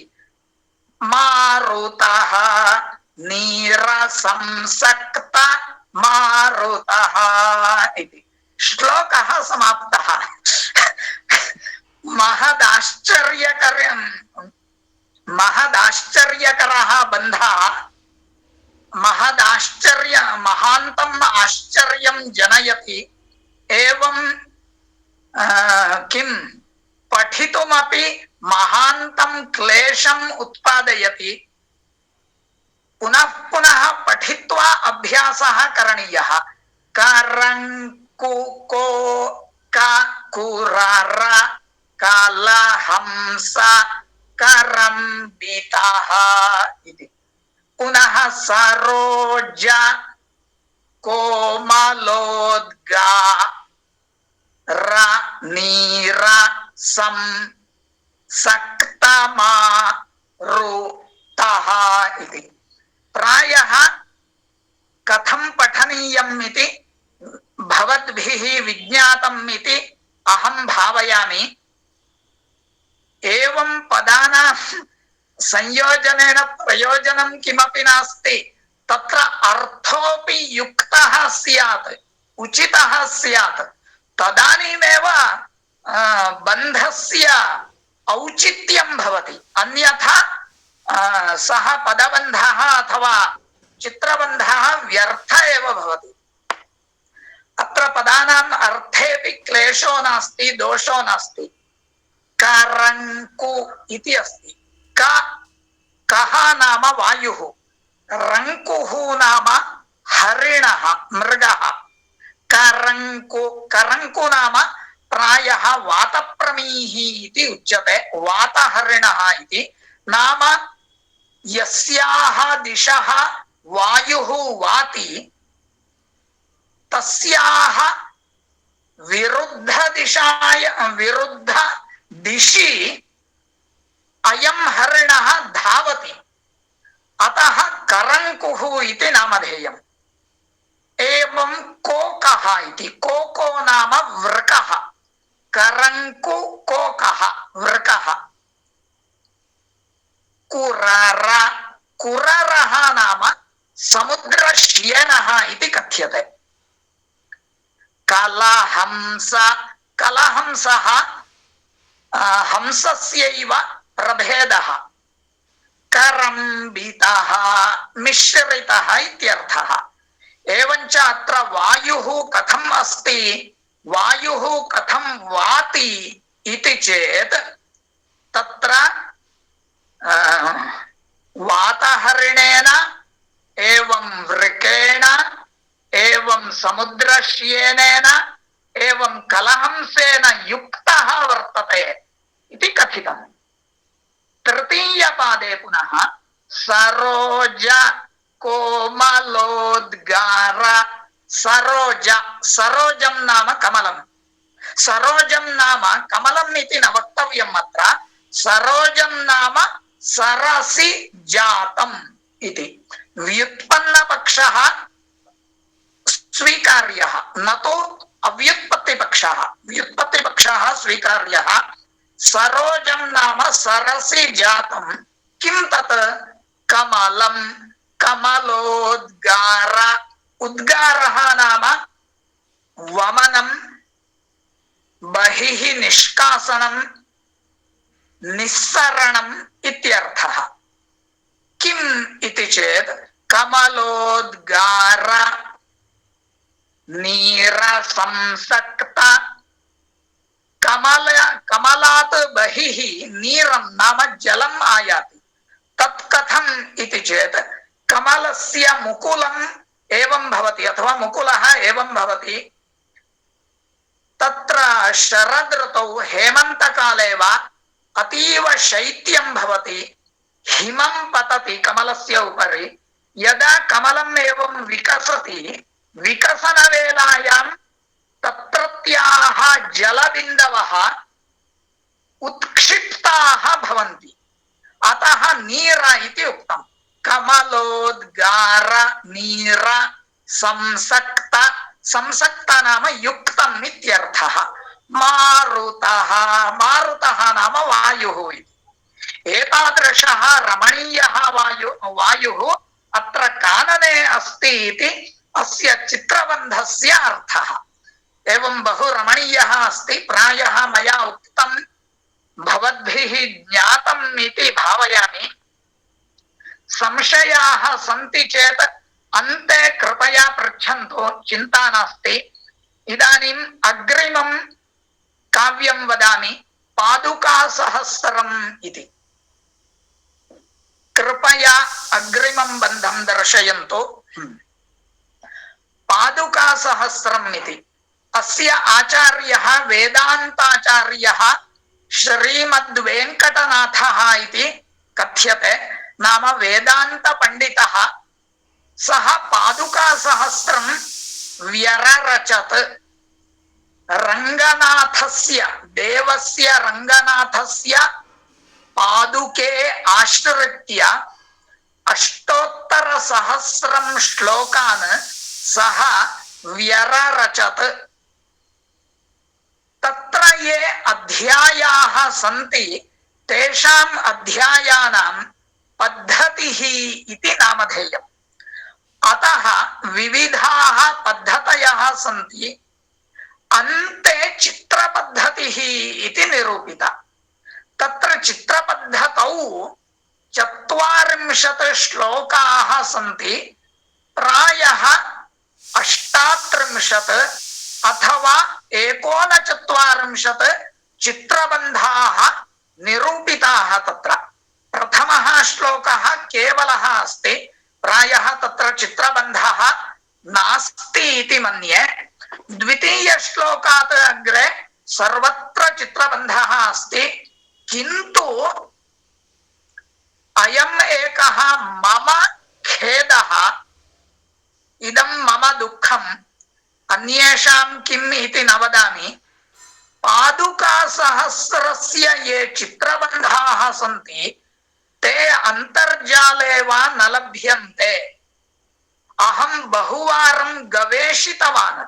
मारुतः नीरसंसक्त मारुतः इति। श्लोकः समाप्तः। महदाश्चर्यकरः बन्धः, महान्तम् आश्चर्यं जनयति। एवं किं पठितुमपि महान्तं क्लेशम् उत्पादयति। पुनः पुनः पठित्वा अभ्यासः करणीयः। करङ्कुको कुरार कालहंस करम्बितः इति। पुनः सरोज कोमलोद्गा र नीर सं सक्तमारुतः इति। प्रायः कथं पठनीयम् इति भवद्भिः विज्ञातम् इति अहं भावयामि। एवं पदानां संयोजनेन प्रयोजनं किमपि नास्ति। तत्र अर्थोऽपि युक्तः स्यात्, उचितः स्यात्। तदानीमेव बन्धस्य औचित्यं भवति। अन्यथा सः पदबन्धः अथवा चित्रबन्धः व्यर्थ एव भवति। अत्र पदानाम् अर्थेऽपि क्लेशो नास्ति, दोषो नास्ति। करङ्कु इति अस्ति। कः नाम वायुः, रङ्कुः नाम हरिणः मृगः। करङ्कु नाम प्रायः वातप्रमीः इति उच्यते। वातहरिणः इति नाम यस्याः दिशः वायुः वाति तस्याः विरुद्ध दिशि अयं हरिणः धावति। अतः करङ्कुः इति नामधेयम्। एवं कोकः इति, कोको नाम वृकः। करङ्कु कोकः वृकः। कुररः नाम समुद्रश्येनः इति कथ्यते। कलहंसः हंसस्यैव प्रभेदः। करम्बितः मिश्रितः इत्यर्थः। एवञ्च अत्र वायुः कथम् अस्ति, वायुः कथं वाति इति चेत् तत्र वातहरिणेन एवं वृकेण एवं समुद्रश्येनेन एवं कलहंसेन युक्तः वर्तते इति कथितम्। तृतीयपादे पुनः सरोज कोमलोद्गार सरोज सरोजं नाम कमलम् सरोजं नाम कमलम् इति न वक्तव्यम् अत्र सरोजं नाम सरसि जातम् इति व्युत्पन्नपक्षः स्वीकार्यः न तु अव्युत्पत्तिपक्षः व्युत्पत्तिपक्षः स्वीकार्यः सरोजं नाम सरसि जातम् किं तत् कमलं कमलोद्गार उद्गारः नाम वमनं बहिः निष्कासनं निस्सरणम् इत्यर्थः। किम् इति चेत् कमलोद्गार नीरसंसक्त कमलात् बहिः नीरं नाम जलम् आयाति। तत् कथम् इति चेत् कमलस्य मुकुलम् एवं भवति अथवा मुकुलः एवं भवति। तत्र शरद ऋतौ हेमन्तकाले वा अतीव शैत्यं भवति, हिमं पतति कमलस्य उपरि। यदा कमलम् एवं विकसति विकसनवेलायां तत्रत्याः जलबिन्दवः उत्क्षिप्ताः भवन्ति, अतः नीर इति उक्तम्। कमलोद्गार नीर संसक्त संसक्त नाम युक्तम् इत्यर्थः। मारुतः मारुतः नाम वायुः इति। एतादृशः रमणीयः वायुः अत्र कानने अस्ति इति अस्य चित्रबन्धस्य अर्थः। एवं बहु रमणीयः अस्ति, प्रायः मया उक्तं भवद्भिः ज्ञातम् इति भावयामि। संशयाः सन्ति चेत् अन्ते कृपया पृच्छन्तु, चिन्ता नास्ति। इदानीम् अग्रिमं काव्यं वदामि, पादुकासहस्रम् इति। कृपया अग्रिमं बन्धं दर्शयन्तु। पादुकासहस्रम् इति अस्य आचार्यः वेदान्ताचार्यः श्रीमद्वेङ्कटनाथः इति कथ्यते, नाम वेदान्तपण्डितः। सः पादुकासहस्रं व्यररचत्। रङ्गनाथस्य देवस्य रङ्गनाथस्य पादुके आश्रित्य अष्टोत्तरसहस्रं श्लोकान् सः व्यररचत्। तत्र ये अध्यायाः सन्ति तेषाम् अध्यायानां पद्धतिः इति नामधेयम्। अतः विविधाः पद्धतयः सन्ति। अन्ते चित्रपद्धतिः इति निरूपिता। तत्र चित्रपद्धतौ 40 श्लोकाः सन्ति। प्रायः 38 अथवा 39 चित्रबन्धाः निरूपिताः तत्र। प्रथमः श्लोकः केवलः अस्ति, प्रायः तत्र चित्रबन्धः नास्ति इति मन्ये। द्वितीयश्लोकात् अग्रे सर्वत्र चित्रबन्धः अस्ति, किन्तु अयम् एकः मम खेदः, इदं मम दुःखम्, अन्येषां किम् इति न वदामि। पादुकासहस्रस्य ये चित्रबन्धाः सन्ति ते अन्तर्जाले वा न लभ्यन्ते। अहं बहुवारं गवेषितवान्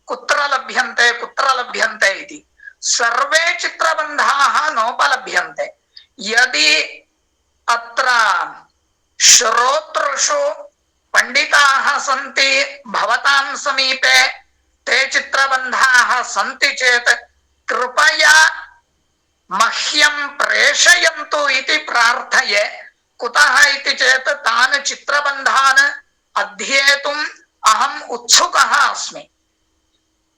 कुत्र लभ्यन्ते इति। सर्वे चित्रबन्धाः नोपलभ्यन्ते। यदि अत्र श्रोतृषु पंडिताः सन्ति भवतां समीपे, ते चित्रबन्धाः सन्ति चेत् कृपया मह्यं प्रेषयन्तु इति प्रार्थये। कुतः इति चेत् तान् चित्रबन्धान् अध्येतुम् अहम् उत्सुकः अस्मि।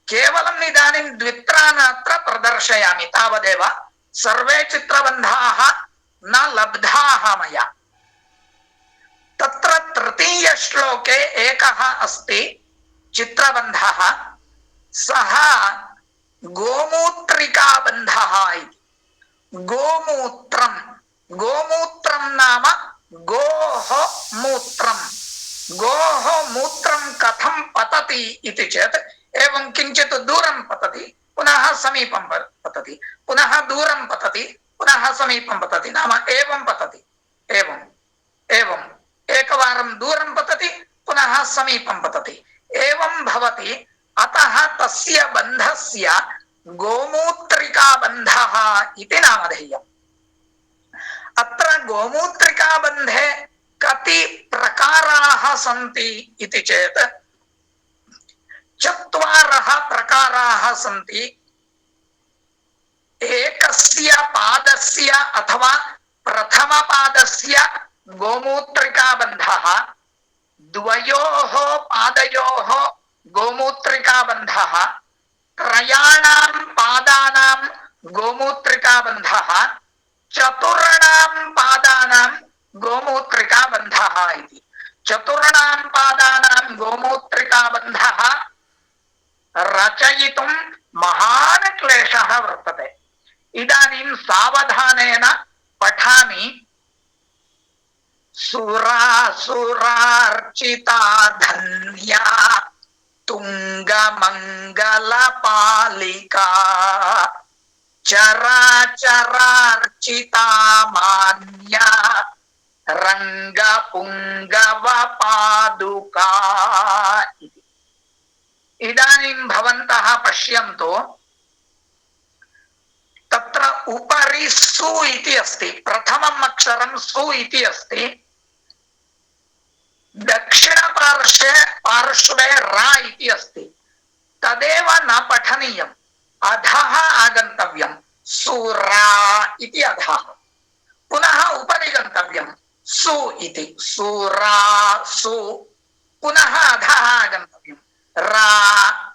केवलम् इदानीं द्वित्रान् अत्र प्रदर्शयामि तावदेव। सर्वे चित्रबन्धाः न लब्धाः मया। तत्र तृतीय श्लोके एकः अस्ति चित्रबन्धः, सः गोमूत्रिकाबन्धः इति। गोमूत्रं, गोमूत्रं नाम गोः मूत्रं। गोः मूत्रं कथं पतति इति चेत् एवं किञ्चित् दूरं पतति, पुनः समीपं पतति, पुनः दूरं पतति, पुनः समीपं पतति, नाम एवं पतति, एवं एवं एकवारं दूरं पतति, पुनः समीपं पतति, एवं भवति। अतः तस्य बन्धस्य गोमूत्रिकाबन्धः इति नामधेयम्। अत्र गोमूत्रिकाबन्धे कति प्रकाराः सन्ति इति चेत् चत्वारः प्रकाराः सन्ति। एकस्य पादस्य अथवा प्रथमपादस्य गोमूत्रिकाबन्धः, द्वयोः पादयोः गोमूत्रिकाबन्धः, त्रयाणां पादानां गोमूत्रिकाबन्धः, चतुर्णां पादानां गोमूत्रिकाबन्धः इति। चतुर्णां पादानां गोमूत्रिकाबन्धः रचयितुं महान् क्लेशः वर्तते। इदानीं सावधानेन पठामि। सुरासुरार्चिता धन्या तुंगमंगलपालिका, चराचरार्चिता मान्या रंगपुंगवपादुका। इदानीं भवन्तः पश्यन्तु, तत्र उपरि सु इति अस्ति, प्रथमम् अक्षरं सु इति अस्ति। दक्षिणपार्श्वे रा इति अस्ति, तदेव न पठनीयम्, अधः आगन्तव्यं। सुरा इति अधः, पुनः उपरि गन्तव्यं सु इति, सुरा सु, पुनः अधः आगन्तव्यं रा।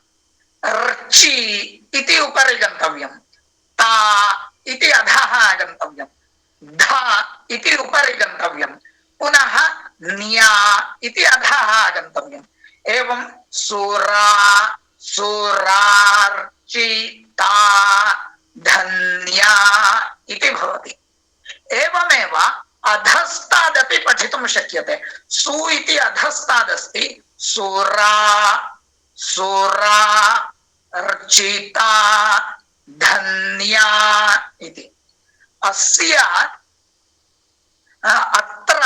र्चि इति उपरि गन्तव्यं, ता इति अधः आगन्तव्यं, ध इति उपरि गन्तव्यं, पुनः न्या इति अधः आगन्तव्यम्। एवं सुरा सुरार्चिता धन्या इति भवति। एवमेव अधस्तादपि पठितुं शक्यते। सु इति अधस्तादस्ति, सुरा सुरार्चिता धन्या इति। अस्य अत्र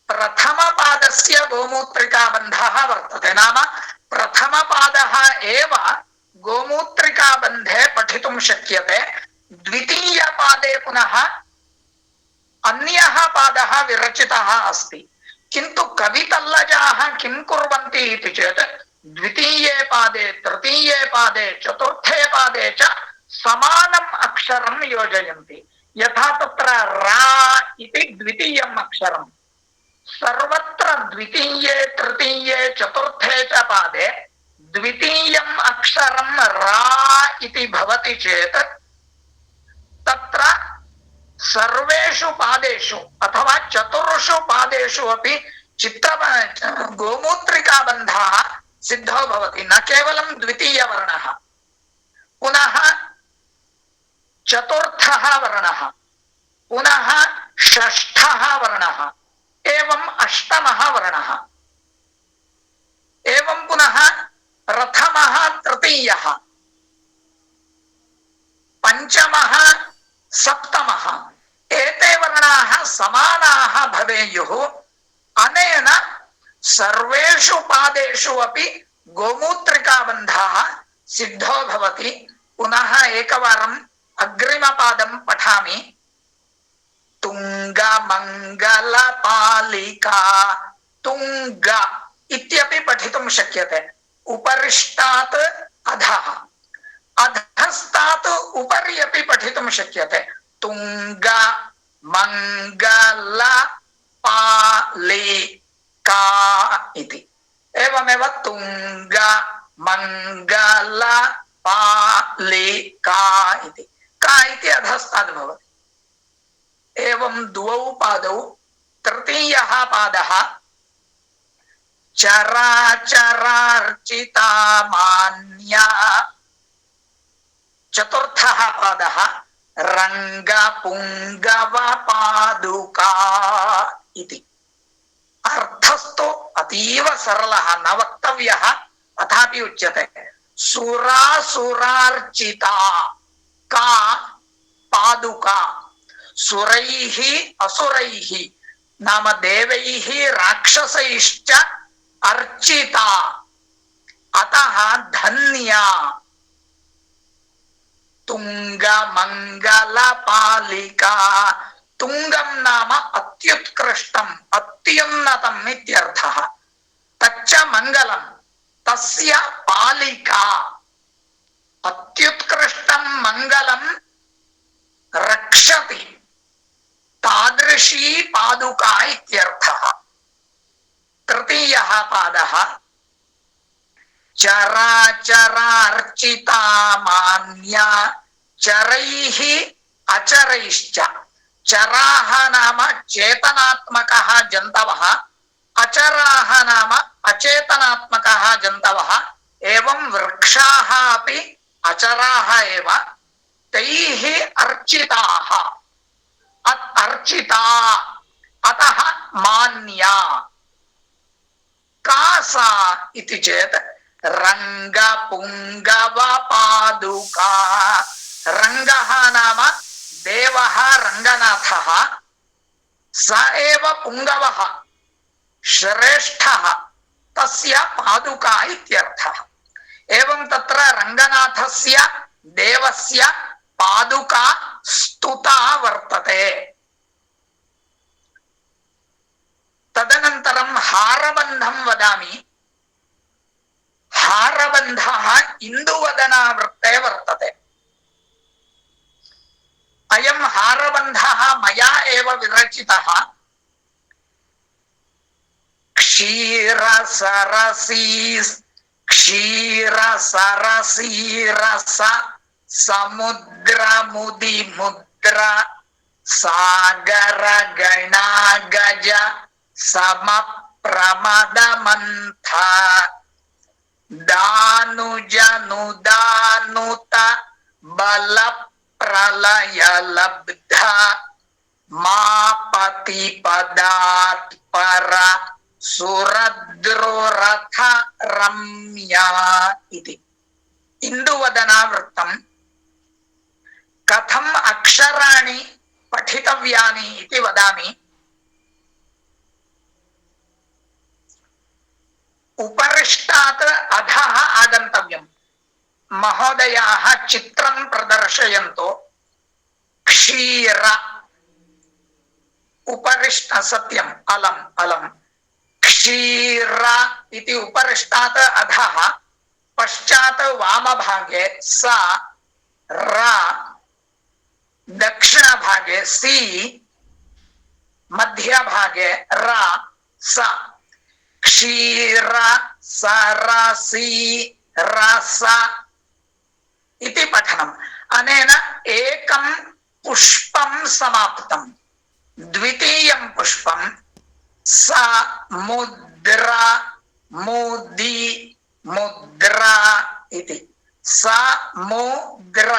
प्रथमपादस्य गोमूत्रिकाबन्धः वर्तते, नाम प्रथमपादः एव गोमूत्रिकाबन्धे पठितुं शक्यते। द्वितीयपादे पुनः अन्यः पादः विरचितः अस्ति, किन्तु कवितल्लजाः किं कुर्वन्ति इति चेत् द्वितीये पादे, तृतीये पादे, चतुर्थे पादे च समानम् अक्षरं योजयन्ति। यथा तत्र रा इति द्वितीयम् अक्षरं, सर्वत्र द्वितीये, तृतीये, चतुर्थे च पादे द्वितीयम् अक्षरं रा इति भवति चेत् तत्र सर्वेषु पादेषु अथवा चतुर्षु पादेषु अपि गोमूत्रिकाबन्धः सिद्धो भवति। न केवलं द्वितीयवर्णः, पुनः चतुर्थः वर्णः, पुनः षष्ठः वर्णः, एवं अष्टमः वर्णः, एवं पुनः प्रथमः, तृतीयः, पंचमः, सप्तमः, एते वर्णाः समानाः भवेयुः। अनेन सर्वेषु पादेषु अपि गोमूत्रिकाबन्धः सिद्धो भवति। पुनः एकवारम् अग्रिमपादं पठामि। तुंगमंगलपालिका, तुंग इत्यपि पठितुं शक्यते। उपरिष्टात् अधः, अधस्तात् उपरि अपि पठितुं शक्यते। तुंगमंगलपालिका इति। एवमेव तुंग मङ्गलपालिका इति का इति अधस्ताद् भवति। एवं द्वौ पादौ तृतीयः पादः चराचरार्चिता मान्या, चतुर्थः पादः रङ्गपुङ्गवपादुका इति। अर्थस्तु अतीव सरलः, न वक्तव्यः, तथापि उच्यते। सुरासुरार्चिता का पादुका, सुरैः असुरैः नाम देवैः राक्षसैश्च अर्चिता, अतः धन्या। तुङ्गमङ्गलपालिका, तुङ्गं नाम अत्युत्कृष्टम् अत्युन्नतम् इत्यर्थः। तच्च मङ्गलं, तस्य पालिका, अत्युत्कृष्टं मङ्गलं रक्षति, तादृशी पादुका इत्यर्थः। तृतीयः पादः चराचरार्चिता मान्या, चरैः अचरैश्च। चराः नाम चेतनात्मकः जन्तवः, अचराः नाम अचेतनात्मकः जन्तवः। एवं वृक्षाः अपि अचराः एव, तैः अर्चिताः, अर्चिता, अतः मान्या। का सा इति चेत् रङ्गपुङ्गवपादुका। रङ्गः नाम देवः रङ्गनाथः, स एव पुङ्गवः श्रेष्ठः, तस्य पादुका इत्यर्थः। एवं तत्र रङ्गनाथस्य देवस्य पादुका स्तुता वर्तते। तदनन्तरं हारबन्धं वदामि। हारबन्धः इन्दुवदनावृत्ते वर्तते। अयं हारबन्धः मया एव विरचितः। क्षीरसरसीरस समुद्रमुदिमुद्र सागरगणागज समप्रमदमन्थ दानुजनुदानुत बलप्रलयलब्ध मापतिपदात् पर सुरद्रुरथ रम्या इति। इन्दुवदनावृत्तं कथम् अक्षराणि पठितव्यानि इति वदामि। उपरिष्टात् अधः आगन्तव्यम्। महोदयाः चित्रं प्रदर्शयन्तु। क्षीर उपरिष्ट सत्यम् अलम् अलम् क्षीर इति उपरिष्टात् अधः, पश्चात् वामभागे स र, दक्षिणभागे सि, मध्यभागे र स। क्षीर सरसी रस इति पठनम्। अनेन एकं पुष्पं समाप्तं। द्वितीयं पुष्पं समुद्र मुदि मुद्रा इति। समुद्र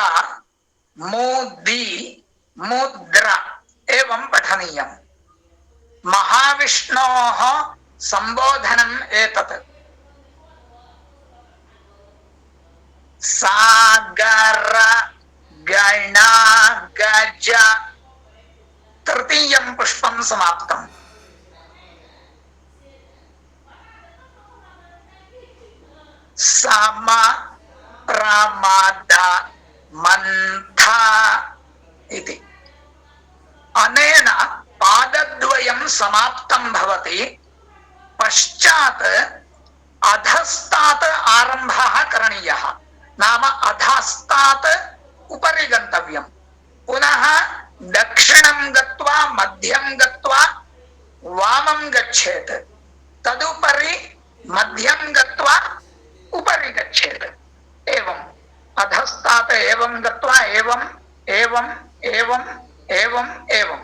मुदि मुद्रा एवं पठनीयम्। महाविष्णोः संबोधनम् एतत्। सागर गणा गज, तृतीयं पुष्पं समाप्तम्। सम प्रमद मंथ इति। अनेन पादद्वयं समाप्तं भवति। पश्चात् अधस्तात् आरम्भः करणीयः, नाम अधस्तात् उपरि गन्तव्यं। पुनः दक्षिणं गत्वा मध्यं गत्वा वामं गच्छेत्, तदुपरि मध्यं गत्वा उपरि गच्छेत्। एवं एवं एवं एवं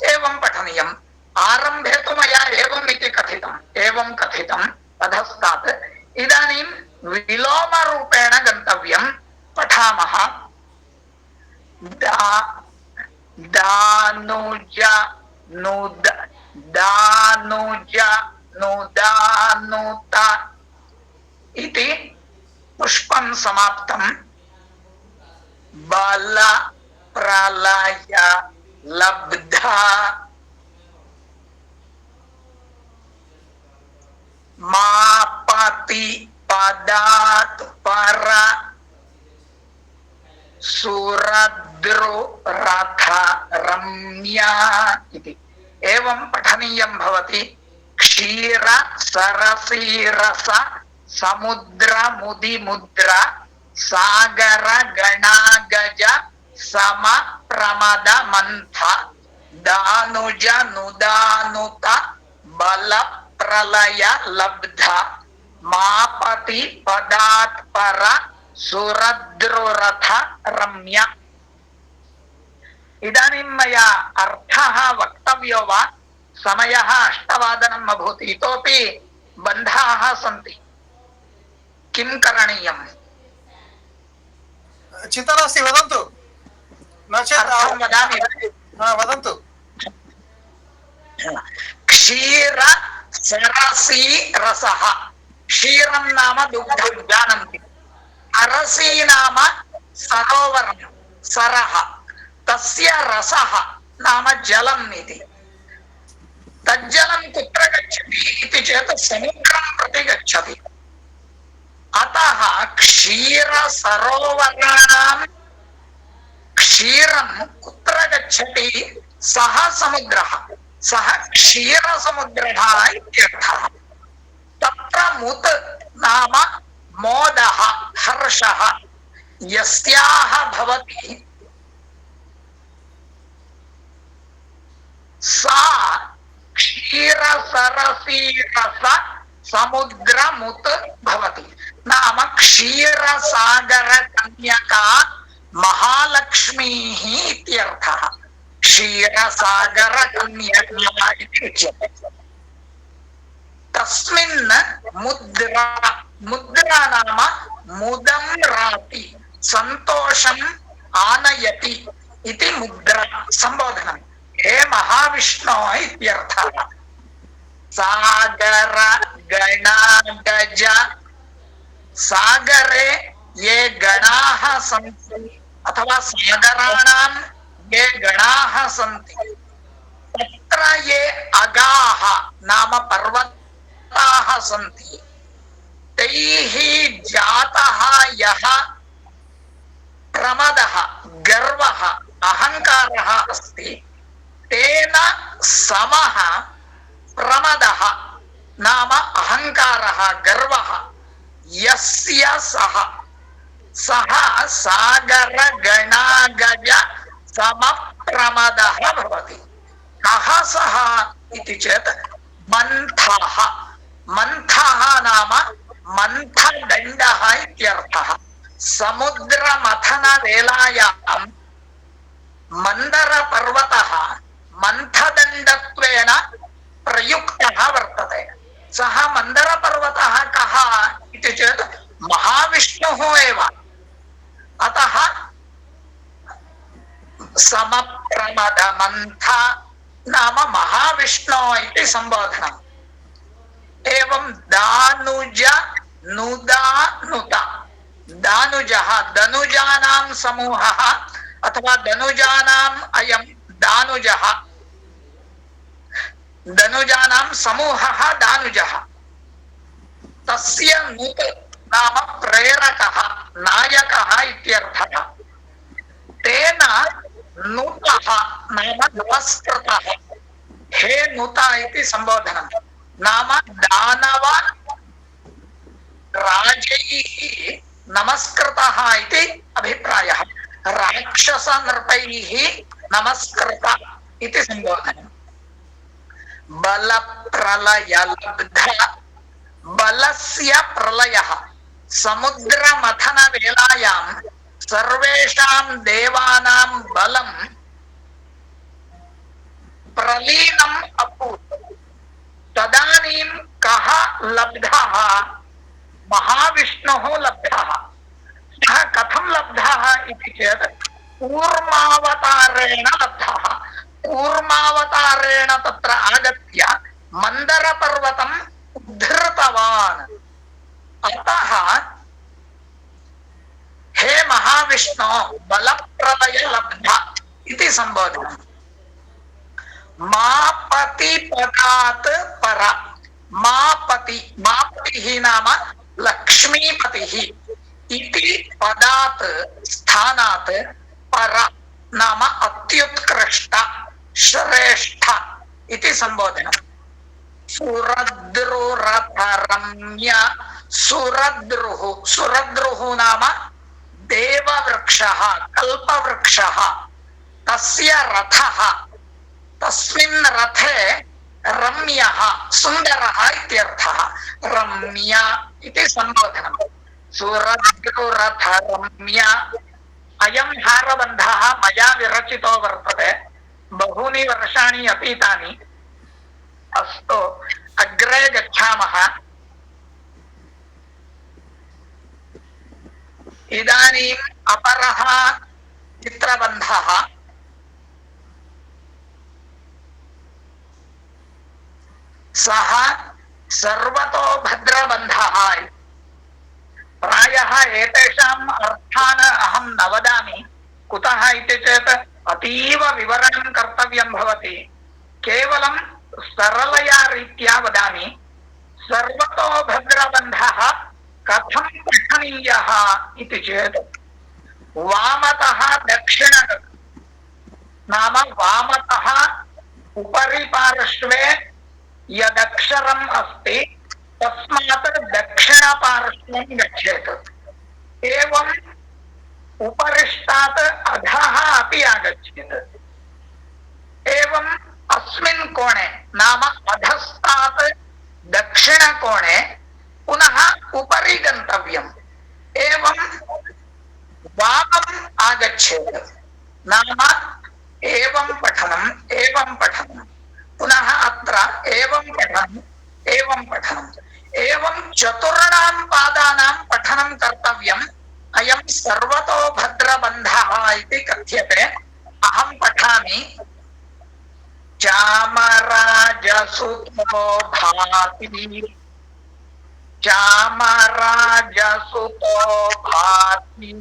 एवं पठनीयम्। आरम्भे तु मया एवम् इति कथितम्, एवं कथितम् अधस्तात्। इदानीं विलोमरूपेण गन्तव्यम्। पठामः। दानुज नुद दानुज नुदानुत इति पुष्पं समाप्तम्। बल प्रलय लब्धा मापति पदात् पर सुरद्रो रथ रम्या इति एवं पठनीयं भवति। क्षीर सरसीरस समुद्र मुदि मुद्रा सागर गणागज सम प्रमद मंथ दानुज नुदानुत बल प्रलय लब्ध मापति पदात् पर सुरद्रुरथ रम्य। इदानीं मया अर्थः वक्तव्यो वा? समयः 8:00 अभूत्। इतोपि बन्धाः सन्ति। किं करणीयम्? चिन्ता नास्ति, वदन्तु। न चेत् अर्थं वदामि। वदन्तु। क्षीर सरसी रसः। क्षीरं नाम दुग्धं, जानन्ति। अरसी नाम सरोवरं, सरः। तस्य रसः नाम जलम् इति। तज्जलं कुत्र गच्छति इति चेत् समुद्रं प्रति गच्छति। अतः क्षीर सरोवराणां क्षीरं कुत्र गच्छति? सः समुद्रः, सः क्षीरसमुद्रः इत्यर्थः। तत्र मुत् नाम मोदः, हर्षः यस्याः भवति सा क्षीरसरसीरस समुद्रमुत् भवति। नाम क्षीरसागर कन्यका महालक्ष्मीः इत्यर्थः। क्षीरसागर कन्यका इति उच्यते। तस्मिन् मुद्रा, मुद्रा नाम मुदं राति, संतोषम् आनयति इति मुद्रा संबोधनम्। हे महाविष्णो इत्यर्थः। सागर गणागज, सागरे ये गणाः सन्ति अथवा सागराणां ये गणाः सन्ति तत्र ये अगाः नाम पर्वताः सन्ति तैः जातः यः प्रमदः, गर्वः, अहङ्कारः अस्ति तेन समः प्रमदः नाम अहङ्कारः, गर्वः यस्य सः, सः सागर गणागज समप्रमदः भवति। कः सः इति चेत् मन्थः। मन्थः नाम मन्थदण्डः इत्यर्थः। समुद्रमथनवेलायां मन्दरपर्वतः मन्थदण्डत्वेन प्रयुक्तः वर्तते। सः मन्दरपर्वतः कः इति चेत् महाविष्णुः एव। अतः समप्रमदमन्थ नाम महाविष्णो इति संबोधनम्। एवं दानुज नुदानुत, दानुजः धनुजानां समूहः अथवा धनुजानाम् अयं दानुजः, धनुजानां समूहः दानुजः। तस्य नुत् नाम प्रेरकः, नायकः इत्यर्थः। तेन नुतः नाम नमस्कृतः। हे नुत इति संबोधनम्। नाम दानव राजैः नमस्कृतः इति अभिप्रायः। राक्षस नृपैः नमस्कृत इति संबोधनम्। बल प्रलय लब्ध, बलस्य प्रलयः। समुद्र मथन वेलायां सर्वेषां देवानां बलं प्रलीनम् अभूत् तदानीं कः लब्धः महाविष्णुः लब्धः सः कथं लब्धः इति चेत् कूर्मावतारेण लब्धः कूर्मावतारेण तत्र आगत्य मन्दरपर्वतम् उद्धृतवान् अतः हे महाविष्णु बलप्रलय लब्ध इति संबोधनम् मापति पदात् पर मापतिः नाम लक्ष्मीपतिः इति पदात् स्थानात् पर नाम अत्युत्कृष्ट श्रेष्ठ इति संबोधनम् सुरद्रुरथरम्य सुरद्रुः नाम देववृक्षः कल्पवृक्षः तस्य रथः तस्मिन् रथे रम्यः सुन्दरः इत्यर्थः रम्य इति संबोधनम् सुरद्रुरथरम्य अयं हारबन्धः मया विरचितो वर्तते बहूनि वर्षाणि अतीतानि अस्तु अग्रे गच्छामः इदानीम् अपरः चित्रबन्धः सः सर्वतोभद्रबन्धः प्रायः एतेषाम् अर्थान् अहं न वदामि कुतः इति चेत् अतीव विवरणं कर्तव्यं भवति केवलं सरलया रीत्या वदामि सर्वतोभद्रबन्धः कथं पठनीयः इति चेत् वामतः दक्षिणः नाम वामतः उपरि पार्श्वे यदक्षरम् अस्ति तस्मात् दक्षिणपार्श्वं गच्छेत् एवम् उपरिष्टात् अधः अपि आगच्छेत् एवम् अस्मिन् कोणे नाम अधस्तात् दक्षिणकोणे पुनः उपरि गन्तव्यम् एवं वामम् आगच्छेत् नाम एवं पठनम् पुनः अत्र एवं पठनम् एवं चतुर्णां पादानां पठनं कर्तव्यम् अयं सर्वतोभद्रबन्धः इति कथ्यते अहं पठामि चामराजसुतो भाति चामराजसुतो भाति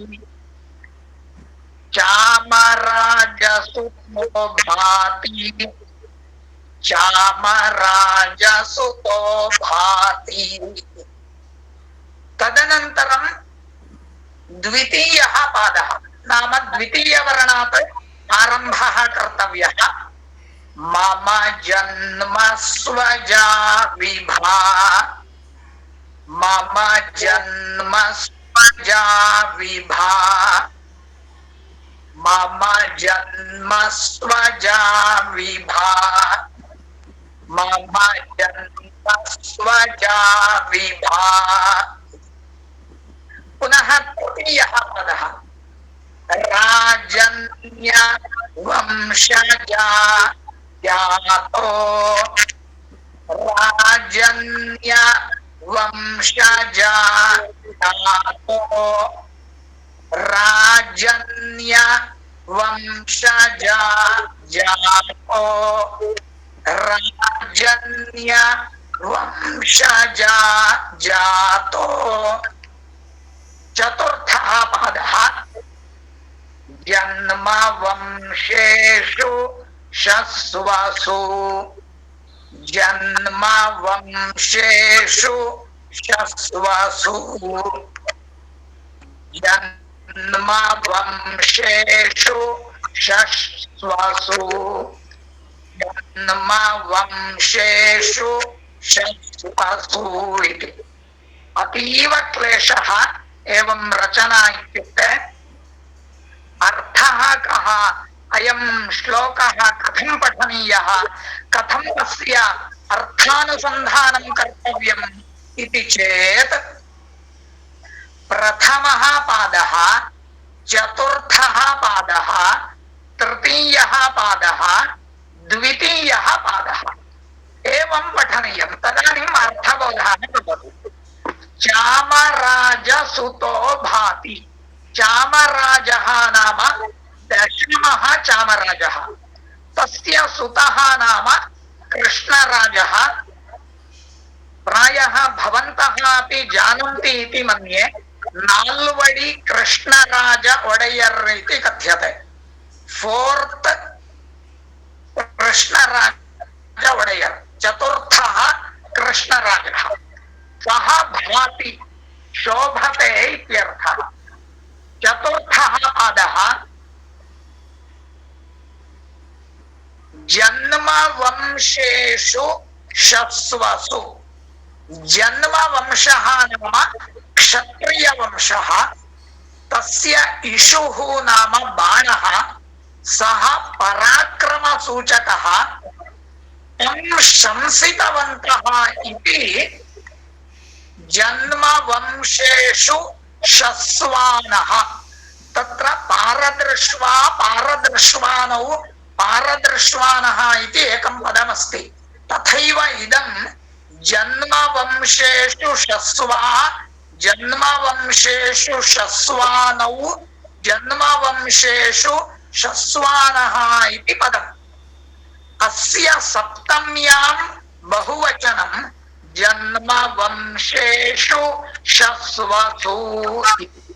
चामराजसुतो भाति चामराजसुतो भाति तदनन्तरं द्वितीयः पादः नाम द्वितीयवर्णात् आरम्भः कर्तव्यः मम जन्म स्वजा विभा मम जन्म स्वजा विभा मम जन्म स्वजा विभा मम जन्म स्वजा विभा पुनः तृतीयः पदः राजन्य वंशजा जातो राजन्य वंशजा जातो राजन्य वंशजा जातो राजन्य वंशजा जातो चतुर्थः पादः जन्म वंशेषु शस्वसु जन्म वंशेषु शस्वसु जन्म वंशेषु शस्वसु जन्म वंशेषु शस्वसु इति अतीव क्लेशः एवं रचना इत्युक्ते अर्थः कः अयं श्लोकः कथं पठनीयः कथं तस्य अर्थानुसन्धानं कर्तव्यम् इति चेत् प्रथमः पादः चतुर्थः पादः, तृतीयः पादः, द्वितीयः पादः एवं पठनीयं। तदानीम् अर्थबोधः भवति। चामराजसुतो भाति। चामराजः नाम दशमः चामराजः, तस्य सुतः नाम कृष्णराजः। प्रायः भवन्तः अपि जानन्ति इति मन्ये, नाल्वडि कृष्णराज ओडेयर् इति कथ्यते। फोर्थ कृष्णराज ओडेयर्, चतुर्थः कृष्णराजः। सः भाति, शोभते इत्यर्थः। चतुर्थः पादः जन्मवंशेषु शस्वसु। जन्मवंशः नाम क्षत्रियवंशः, तस्य इषुः नाम बाणः, सः पराक्रमसूचकः। तं शंसितवन्तः इति जन्मवंशेषु शस्वानः। तत्र पारदृश्वा पारदृश्वानौ पारदृश्वानः इति एकं पदमस्ति। तथैव इदं जन्मवंशेषु शस्वा, जन्मवंशेषु शस्वानौ, जन्मवंशेषु शस्वानः इति पदम्। अस्य सप्तम्यां बहुवचनं जन्मवंशेषु शस्वसु इति।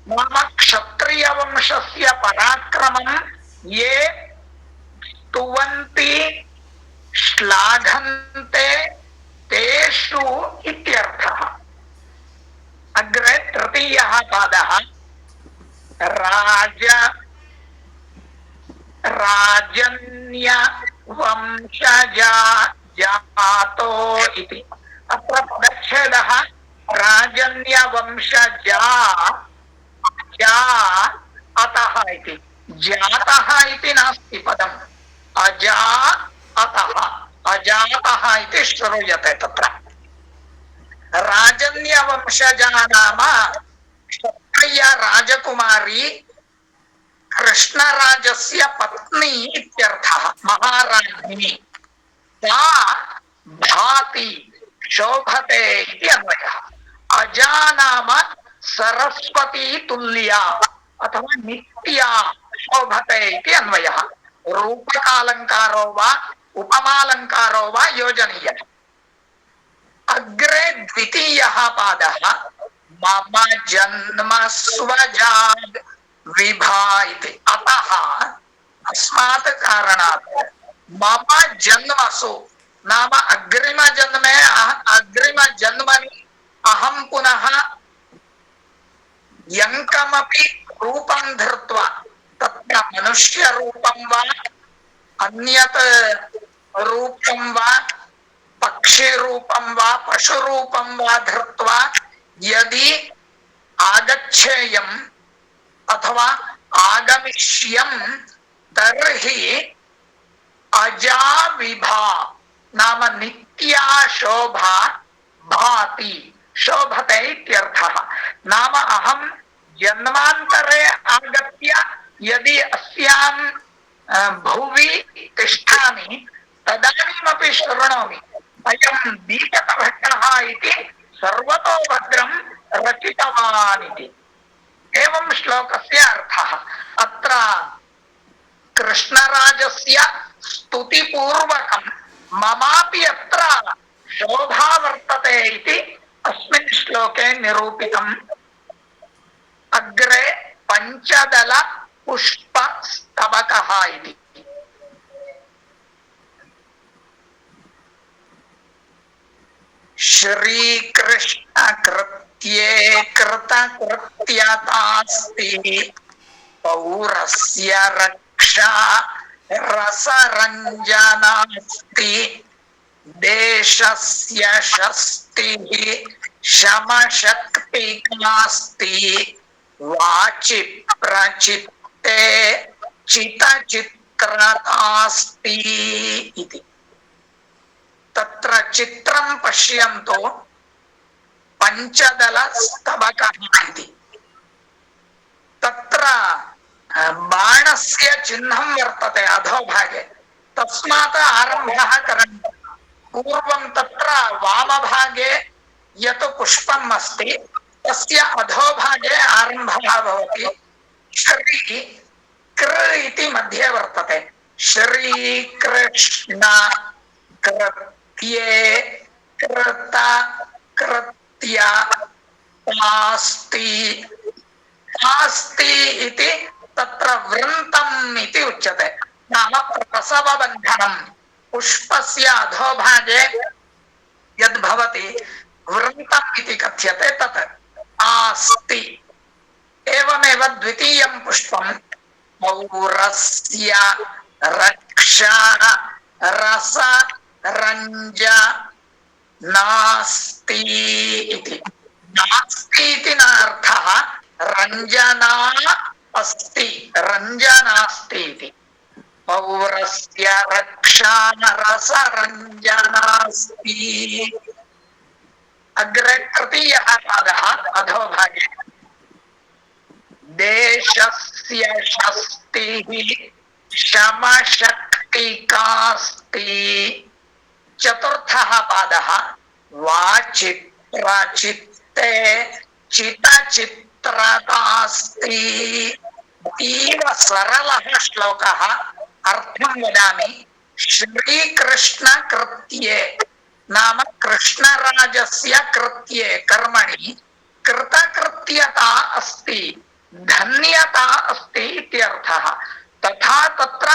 नाम क्षत्रियवंशस्य पराक्रमं ये स्तुवन्ति, श्लाघन्ते, तेषु इत्यर्थः। अग्रे तृतीयः पादः राजन्य वंशजा जातो इति। अत्र पदच्छेदः राजन्य वंशजा जा अतः इति। जातः इति नास्ति पदम्, अजा अतः, अजातः इति श्रूयते तत्र। राजन्य वंशजा नाम क्षत्रिय राजकुमारी, कृष्णराजस्य पत्नी इत्यर्थः, महाराज्ञी। सा भाति, शोभते इति अन्वयः। अजा नाम सरस्वती तुल्या अथवा नित्या, शोभते इति अन्वयः। रूपकालङ्कारो वा उपमालङ्कारो वा योजनीयः। अग्रे द्वितीयः पादः मम जन्म स्वजाद् विभा इति। अतः अस्मात् कारणात् मम जन्मसु नाम अग्रिमजन्मे, अग्रिमजन्मनि अहं पुनः यङ्कमपि रूपं धृत्वा, तत्र मनुष्यरूपं वा अन्यत् रूपं वा पक्षिरूपं वा पशुरूपं वा धृत्वा यदि आगच्छेयम् अथवा आगमिष्यं तर्हि अजा विभा नाम नित्या शोभा भाति, शोभते इत्यर्थः। नाम अहं जन्मान्तरे आगत्य यदि अस्यां भुवि तिष्ठामि तदानीमपि शृणोमि अयं दीपकभट्टः इति सर्वतो भद्रं रचितवान् इति। एवं श्लोकस्य अर्थः। अत्र कृष्णराजस्य स्तुतिपूर्वकं ममापि अत्र शोभा वर्तते इति अस्मिन् श्लोके निरूपितम्। अग्रे पञ्चदल पुष्पस्तबकः इति। श्रीकृष्ण कृत्ये कृतकृत्यतास्ति पौरस्य रक्षा रसरञ्जनास्ति देशस्य षष्टिः शमशक्तिकास्ति वाचि प्रचित्ते चितचित्रतास्ति इति। तत्र चित्रं पश्यन्तु पञ्चदल स्तबकः इति। तत्र बाणस्य चिह्नं वर्तते अधोभागे, तस्मात् आरम्भः करणीयः। पूर्वं तत्र वामभागे यत् पुष्पम् अस्ति तस्य अधोभागे आरम्भः भवति। श्री कृ इति मध्ये वर्तते। श्रीकृष्ण कृत्ये कृत कृत्य नास्ति नास्ति इति तत्र वृन्तम् इति उच्यते। नाम प्रसवबन्धनं पुष्पस्य अधोभागे यद् भवति वृन्तम् इति कथ्यते तत् आस्ति। एवमेव द्वितीयं पुष्पं पौरस्य रक्षा रस रञ्ज नास्ति इति। नास्ति इति न अर्थः, रञ्जना अस्ति, रञ्जनास्ति इति। पौरस्य रक्षा रस रञ्जनास्ति। अग्रे तृतीयः पादः अधोभागे देशस्य शस्तिः शमशक्तिकास्ति। चतुर्थः पादः वाचित्रचित्ते चितचित्रतास्ति। अतीव सरलः श्लोकः। अर्थं वदामि। श्रीकृष्ण कृत्ये नाम कृष्णराजस्य कृत्ये कर्मणि कृतकृत्यता अस्ति, धन्यता अस्ति इत्यर्थः। तथा तत्र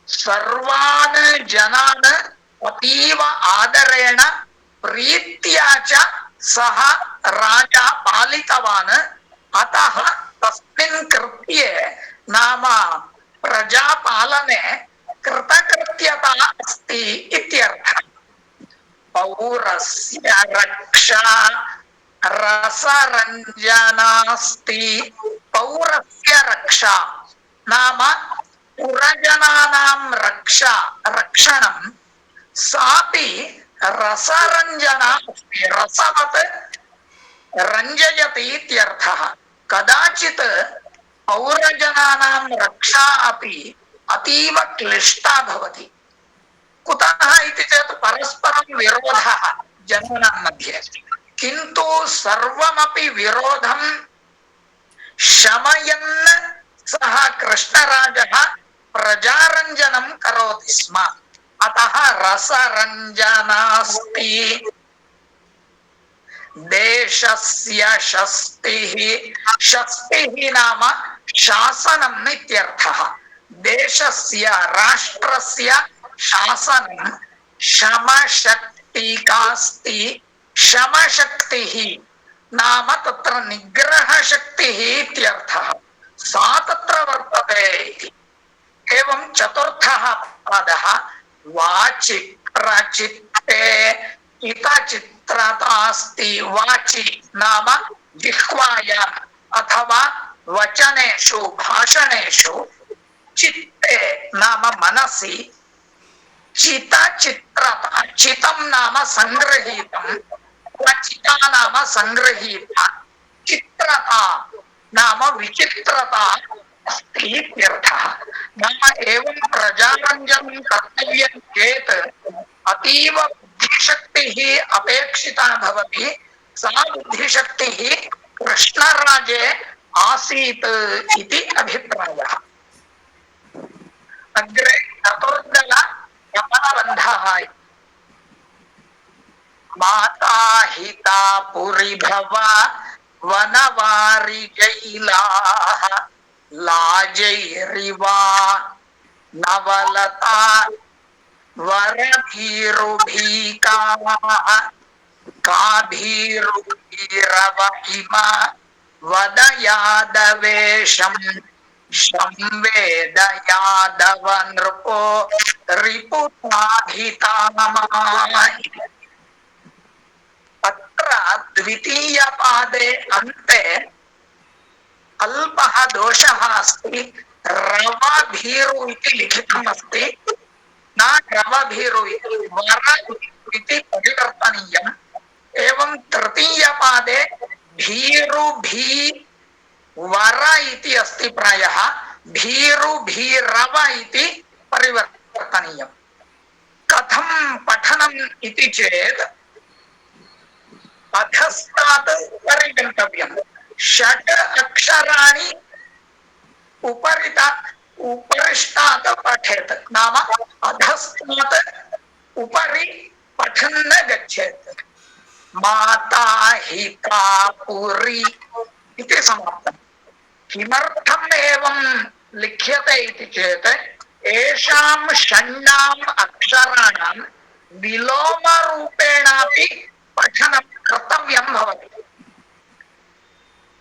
सर्वान् जनान् अतीव आदरेण प्रीत्या च सः राजा पालितवान्। अतः तस्मिन् कृत्ये नाम प्रजापालने कृतकृत्यता अस्ति इत्यर्थः। पौरस्य रक्षा रसरञ्जनास्ति। पौरस्य रक्षा नाम पुरजनानां रक्षा रक्षणं सापि रसरञ्जना अस्ति, रसवत् रञ्जयति इत्यर्थः। कदाचित् पौरजनानां रक्षा अपि अतीव क्लिष्टा भवति। कुतः इति चेत् परस्परं विरोधः जनानां मध्ये, किन्तु सर्वमपि विरोधं शमयन् सः कृष्णराजः प्रजारञ्जनं करोति स्म। अतः रसरञ्जनास्ति। देशस्य शस्तिः, शस्तिः नाम शासनम् इत्यर्थः। देशस्य राष्ट्रस्य शासनं शमशक्तिकास्ति। शमशक्तिः नाम तत्र निग्रहशक्तिः इत्यर्थः, सा तत्र वर्तते इति। एवं चतुर्थः पादः वाचित्रचित्ते चितचित्रतास्ति। वाचि नाम जिह्वायाम् अथवा वचनेषु भाषणेषु, चित्ते नाम मनसि, चितचित्रता चितं नाम संगृहीतं, चिता नाम संगृहीता, चित्रता नाम विचित्रता अस्ति इत्यर्थः। नाम एवं प्रजारञ्जनं कर्तव्यं चेत् अतीव बुद्धिशक्तिः अपेक्षिता भवति। सा बुद्धिशक्तिः कृष्णराजे आसीत् इति अभिप्रायः। अग्रे चतुर्दल कमलबन्धः। माता हिता पुरीभव वनवारिजैलाः लाजैरिवा नवलता वरभीरुभीकाः काभीरुभीरव इमा वद यादवेशं संवेद यादव नृपो रिपुताहितामा। अत्र द्वितीयपादे अन्ते अल्पः दोषः अस्ति। रवभीरु इति लिखितम् अस्ति, न रवभीरु इति, वर इति परिवर्तनीयम्। एवं तृतीयपादे भीरुभी वर इति अस्ति प्रायः भीरु भीरव इति परिवर्तनीयम्। कथं पठनम् इति चेत् अधस्तात् उपरि गन्तव्यम्। 6 अक्षराणि उपरिष्टात् पठेत्, नाम अधस्तात् उपरि पठन् गच्छेत्। माता हिता पुरी इति समाप्तम्। किमर्थम् एवं लिख्यते इति चेत् एषां षण्णाम् अक्षराणां विलोमरूपेणापि पठनं कर्तव्यं भवति।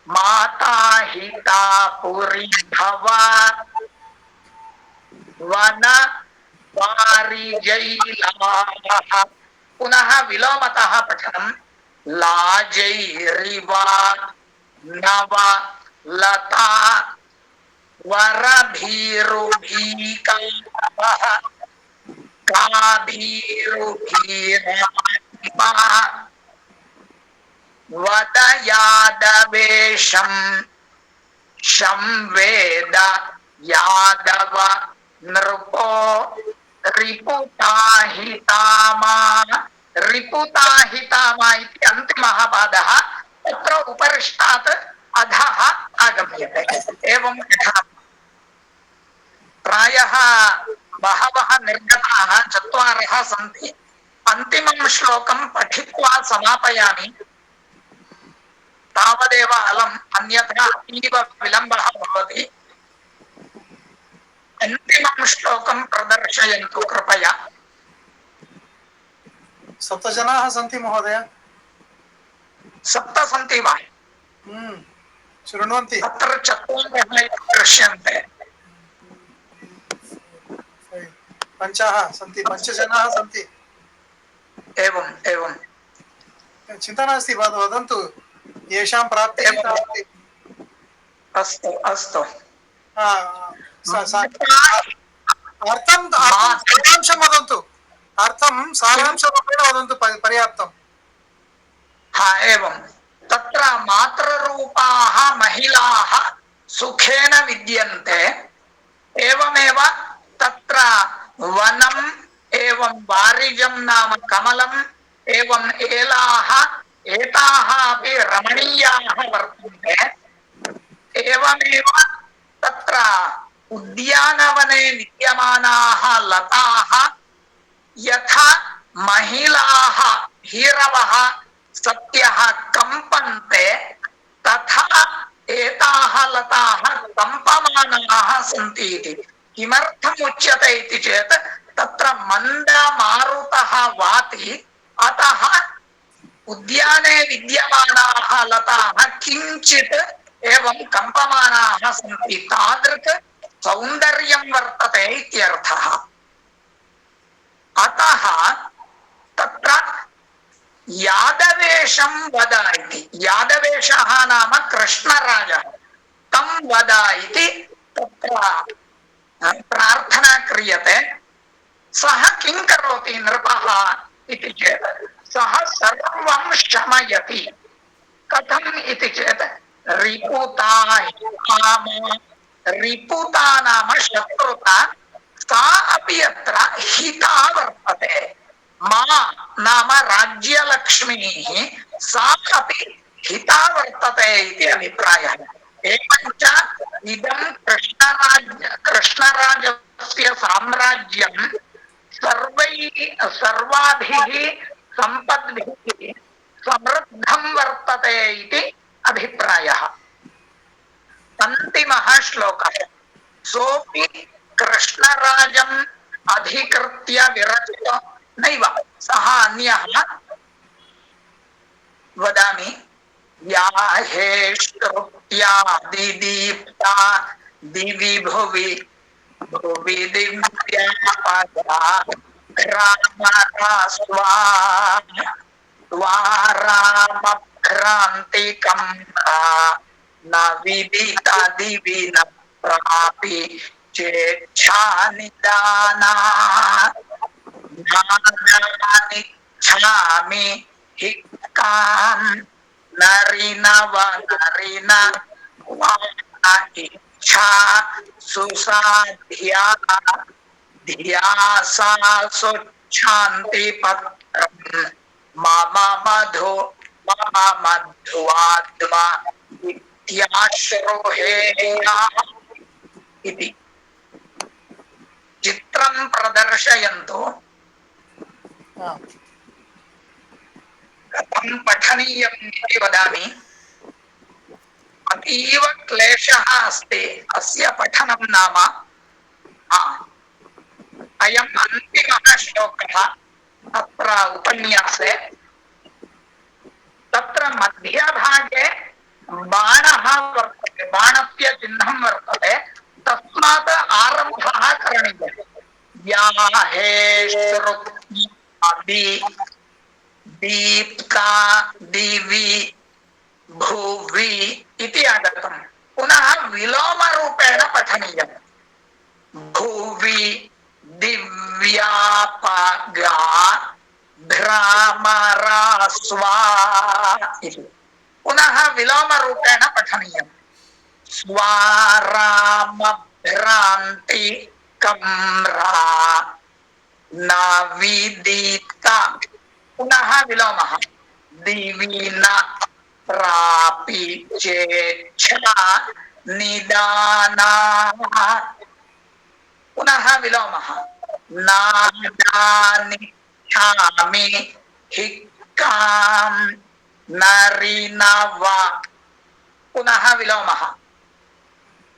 माता हिता पुरी भव वन वारिजैलाः, पुनः विलोमतः पठनं लाजैरिवा नव लता वरभीरुभीकाः काभीरुभीराः वद यादवेशं शं वेद यादव नृपो रिपुताहितामा रिपुताहितामा इति अन्तिमः पादः तत्र उपरिष्टात् अधः आगम्यते। एवं प्रायः बहवः निर्गताः 4 सन्ति। अन्तिमं श्लोकं पठित्वा समापयामि, तावदेव अलम्, अन्यथा अतीव विलम्बः भवति। अन्तिमं श्लोकं प्रदर्शयन्तु कृपया। 7 जनाः सन्ति महोदय। 7 सन्ति वा? शृण्वन्ति। अत्र 4 दृश्यन्ते। 5 सन्ति, 5 जनाः सन्ति। एवं एवं चिन्ता नास्ति, वदन्तु येषां प्राप्तिः तावत्। अस्तु अस्तु। सारांशं वदन्तु, अर्थं सारांशरूपेण वदन्तु, पर्याप्तम्। एवं तत्र मातृरूपाः महिलाः सुखेन विद्यन्ते। एवमेव तत्र वनम् एवं वारिजं नाम कमलम् एवं एलाः एताः अपि रमणीयाः वर्तन्ते। एवमेव तत्र उद्यानवने विद्यमानाः लताः यथा महिलाः भीरवः सत्यः कंपन्ते तथा एताः लताः कंपमानाः सन्ति इति। किमर्थम् उच्यते इति चेत् तत्र मन्दमारुतः वाति, अतः उद्याने विद्यमानाः लताः किञ्चित् एवं कंपमानाः सन्ति, तादृक् सौन्दर्यं वर्तते इत्यर्थः। अतः तत्र यादवेशं वद इति, यादवेशः नाम कृष्णराजः, तं वद इति तत्र प्रार्थना क्रियते। सः किं करोति नृपः इति चेत् सः सर्वं शमयति। कथम् इति चेत् रिपुता नाम शत्रुता, सा अपि अत्र हिता वर्तते। मा नाम राज्यलक्ष्मीः, सा अपि हिता वर्तते इति अभिप्रायः। एवञ्च इदं कृष्णराजस्य साम्राज्यं सर्वाभिः सम्पद्भिः समृद्धं वर्तते इति अभिप्रायः। अन्तिमः श्लोकः। सोऽपि कृष्णराजम् अधिकृत्य विरचितो नैव, सः अन्यः। वदामि, या हेष्टृत्या दिदीप्ता दिवि भुवि भुवि दिव्यापदा रामरास्वा द्वारामक्रान्तिकं न विदिता दिवि न प्रापि चेच्छानिदानात् नानानिच्छामि हिक्कां नरिनव नरिन वाणा इच्छा सुसाध्या धिया सा सुच्छान्ति पत्रम् मम मधु मम मध्वात्मा इत्याश्रोहेयाः इति चित्रं प्रदर्शयन्तु कथं पठनीयम् इति वदामि। अतीव क्लेशः अस्ति अस्य पठनं नाम अयम् अन्तिमः श्लोकः अत्र उपन्यासे। तत्र मध्यभागे बाणः वर्तते, बाणस्य चिह्नं वर्तते, तस्मात् आरम्भः करणीयः। या हे श्रुति दीप्ता दिवि भुवि इति आगतम्। पुनः विलोमरूपेण पठनीयम्। भुवि दिव्यापगा भ्रामरास्वा इति पुनः विलोमरूपेण पठनीयम्। स्वारामभ्रान्ति कम्रा न विदिता पुनः विलोमः। दिवीन प्रापि चेच्छा निदाना पुनः विलोमः। नादानि छामि हिक्कां नरिनवा पुनः विलोमः।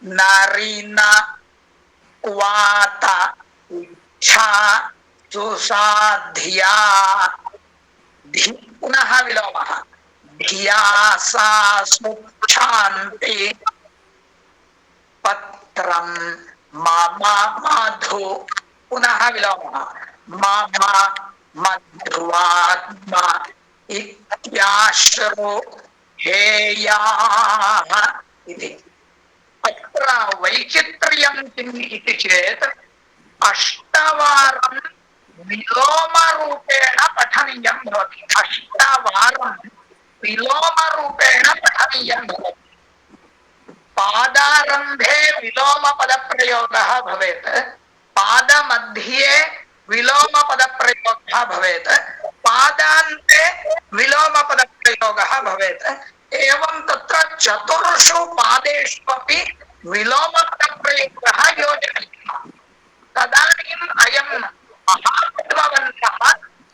नरिन वाता इच्छा सुसाध्या पुनः विलोमः। धिया सा सुच्छान्ति पत्रम् मम मधु पुनः विलोमः। मम मध्वात्मा इत्याश्रो हेयाः इति। अत्र वैचित्र्यं किम् इति चेत् अष्टवारं विलोमरूपेण पठनीयं भवति। अष्टवारं विलोमरूपेण पठनीयं भवति। पादारंभे विलोम पद प्रयोगः भवेत्, पादमध्ये विलोम पद प्रयोगः भवेत्, पादान्ते विलोम पद प्रयोगः भवेत्। एवं तत्र चतुर्षु पादेषु अपि विलोम पद प्रयोगः योजनीयः। तदानीम् अयं महापद्मवन्तः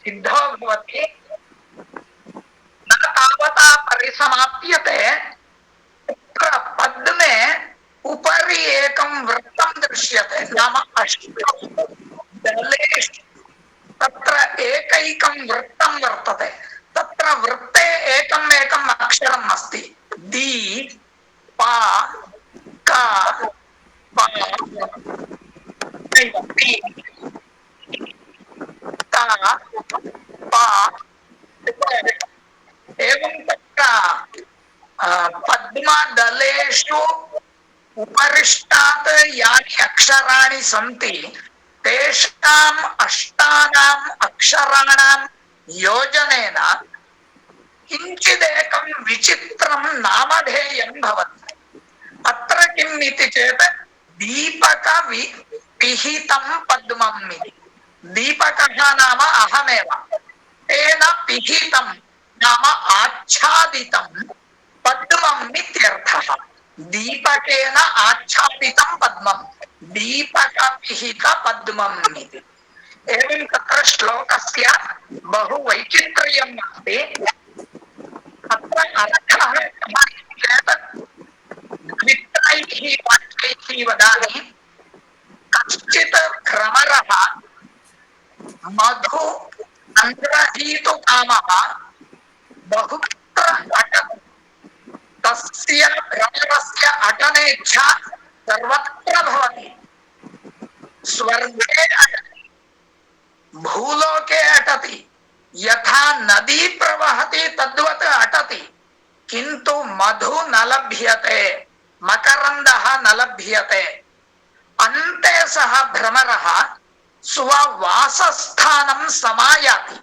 सिद्धो भवति। न तावता परिसमाप्यते। पद्मे उपरि एकं वृत्तं दृश्यते, नाम अष्टदलेषु तत्र एकैकं वृत्तं वर्तते। तत्र वृत्ते एकम् एकम् अक्षरम् अस्ति। दी पा का पा पि ता पा एवं तत्र पद्मदलेषु उपरिष्टात् यानि अक्षराणि सन्ति तेषाम् अष्टानाम् अक्षराणां योजनेन किञ्चिदेकं विचित्रं नामधेयं भवति। अत्र किम् इति चेत् दीपकविहितं पद्मम् इति। दीपकः नाम अहमेव, तेन पिहितं नाम आच्छादितं पद्मम् इत्यर्थः। दीपकेन आच्छादितं पद्मम्, दीपकविहित पद्मम् इति। एवं तत्र श्लोकस्य बहु वैचित्र्यम् अस्ति। अत्र अर्थः चेत् द्वित्रैः वाक्यैः वदामि। कश्चित् भ्रमरः मधु सङ्ग्रहीतुकामः बहुत्र अटति। तस्य भ्रमरस्य अटनेच्छा सर्वत्र भवति। स्वर्गे अटति, भूलोके अटति, यथा नदी प्रवहति तद्वत् अटति, किन्तु मधु न लभ्यते, मकरन्दः न लभ्यते। अन्ते सः भ्रमरः स्ववासस्थानं समायाति,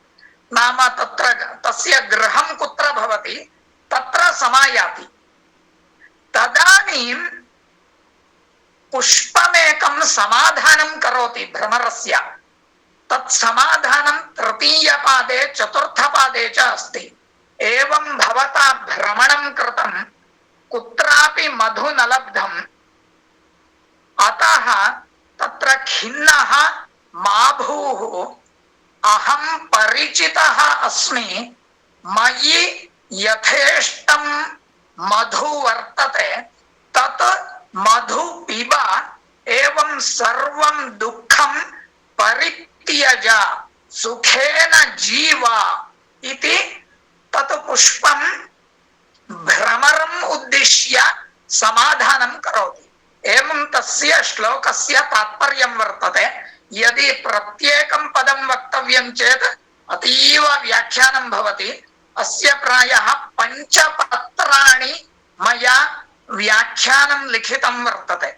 नाम तत्र तस्य गृहं कुत्र भवति तत्र समायाति। तदानीं पुष्पमेकं समाधानं करोति भ्रमरस्य। तत् समाधानं तृतीयपादे चतुर्थपादे च अस्ति। एवं भवता भ्रमणं कृतं कुत्रापि मधु न लब्धम्, अतः तत्र खिन्नः मा भूः, अहं परिचितः अस्मि, मयि यथेष्टं मधु वर्तते, तत् मधु पिब, एवं सर्वं दुःखं परित्यज सुखेन जीव इति तत् पुष्पं भ्रमरम् उद्दिश्य समाधानं करोति। एवं तस्य श्लोकस्य तात्पर्यं वर्तते। यदि प्रत्येकं पदं वक्तव्यं चेत् अतीव व्याख्यानं भवति। अस्य प्रायः 5 पत्राणि मया व्याख्यानं लिखितं वर्तते,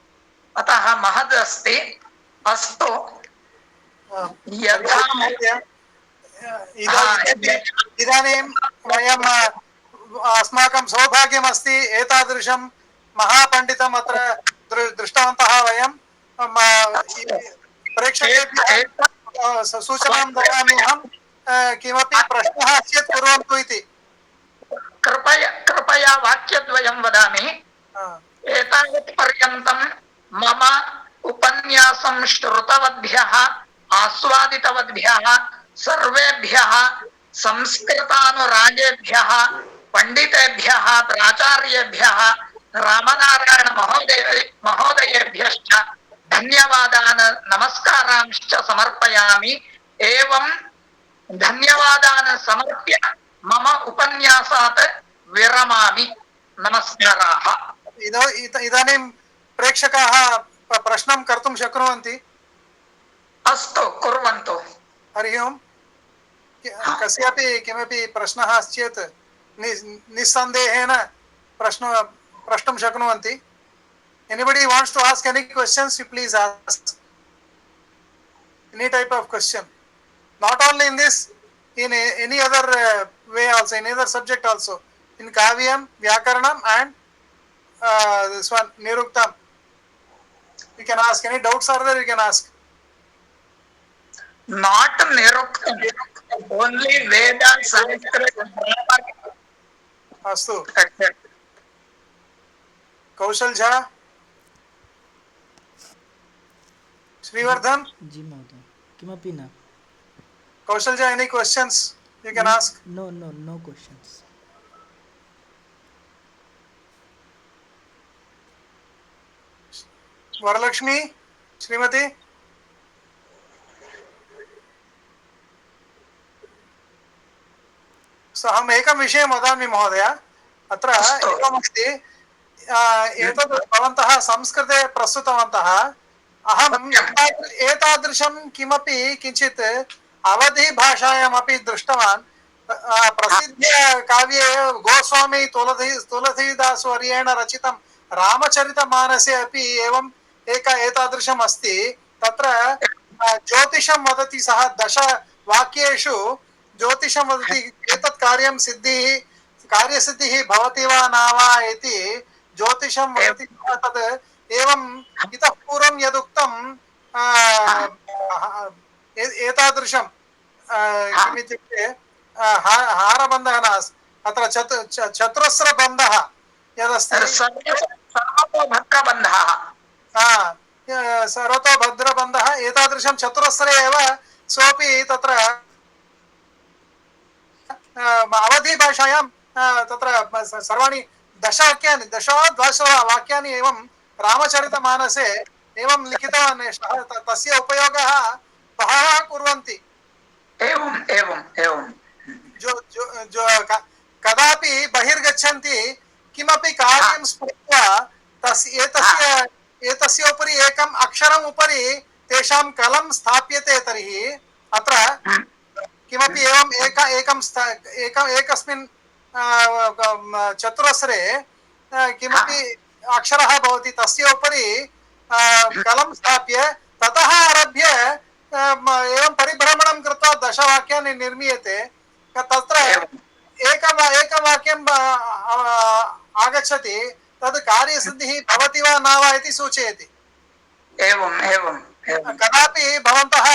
अतः महद् अस्ति। अस्तु, यथा इदानीं वयम् अस्माकं सौभाग्यमस्ति एतादृशं महापण्डितम् अत्र दृष्टवन्तः। वयं प्रेक्षकेभ्यः सूचनां ददामि अहं, किमपि प्रश्नः चेत् कुर्वन्तु इति। कृपया वाक्यद्वयं वदामि। एतावत् पर्यन्तं मम उपन्यासं श्रुतवद्भ्यः आस्वादितवद्भ्यः सर्वेभ्यः संस्कृतानुरागेभ्यः पंडितेभ्यः प्राचार्येभ्यः रामनारायण महोदयेभ्यश्च धन्यवादान् नमस्कारांश्च समर्पयामि। एवं धन्यवादान् समर्प्य मम उपन्यासात् विरमामि। नमस्काराः। इदानीं प्रेक्षकाः प्रश्नं कर्तुं शक्नुवन्ति। अस्तु, कुर्वन्तु। हरि ओम्। कस्यापि किमपि प्रश्नः अस्ति चेत् निस्सन्देहेन प्रष्टुं शक्नुवन्ति। Anybody wants to ask any questions, you please ask any type of question. Not only in this, in any other way also, in other subject also, in Kavyam, Vyakaranam and this one Niruktam. You can ask any doubts are there, you can ask. Not Niruktam, only Veda, Sanskrit, Astu. Kaushal Jha, Srivardhan. जी महोदय, किमपि न। Kaushal Jha, any questions you can ask? No questions. Varalakshmi, Srimati. So अहम् एकं विषयं वदामि महोदय। अत्र एवमस्ति, एतद् भवन्तः संस्कृते प्रस्तुतवन्तः। अहम् एतादृशं किमपि किञ्चित् अवधी भाषायामपि दृष्टवान्। प्रसिद्धकाव्ये गोस्वामी तुलसीदास वर्येण रचितं रामचरितमानसे अपि एवं एतादृशम् अस्ति। तत्र ज्योतिषं वदति सः 10 वाक्येषु ज्योतिषं वदति एतत् कार्यं कार्यसिद्धिः भवति वा न वा इति ज्योतिषं वदति। तद् एवं इतः पूर्वं यदुक्तं एतादृशं किमित्युक्ते हारबन्धः नास्ति, अत्र चतुरस्रबन्धः यदस्ति सर्वतो भद्रबन्धः, एतादृशं चतुरस्रे एव सोऽपि तत्र अवधी भाषायां तत्र सर्वाणि 10 वाक्यानि 10 वाक्यानि एवं रामचरितमानसे एवं लिखितवान्। तस्य उपयोगः बहवः कुर्वन्ति। कदापि बहिर्गच्छन्ति किमपि कार्यं स्मृत्वा एतस्य उपरि एकम् अक्षरम् उपरि तेषां कलं स्थाप्यते, तर्हि अत्र किमपि एवं एकस्मिन् चतुरस्रे किमपि अक्षरः भवति, तस्य उपरि कलं स्थाप्य ततः आरभ्य एवं परिभ्रमणं कृत्वा 10 वाक्यानि निर्मीयते। तत्र एकवाक्यं आगच्छति, तद् कार्यसिद्धिः भवति वा न वा इति सूचयति। एवम् एवम् एवम् कदापि भवन्तः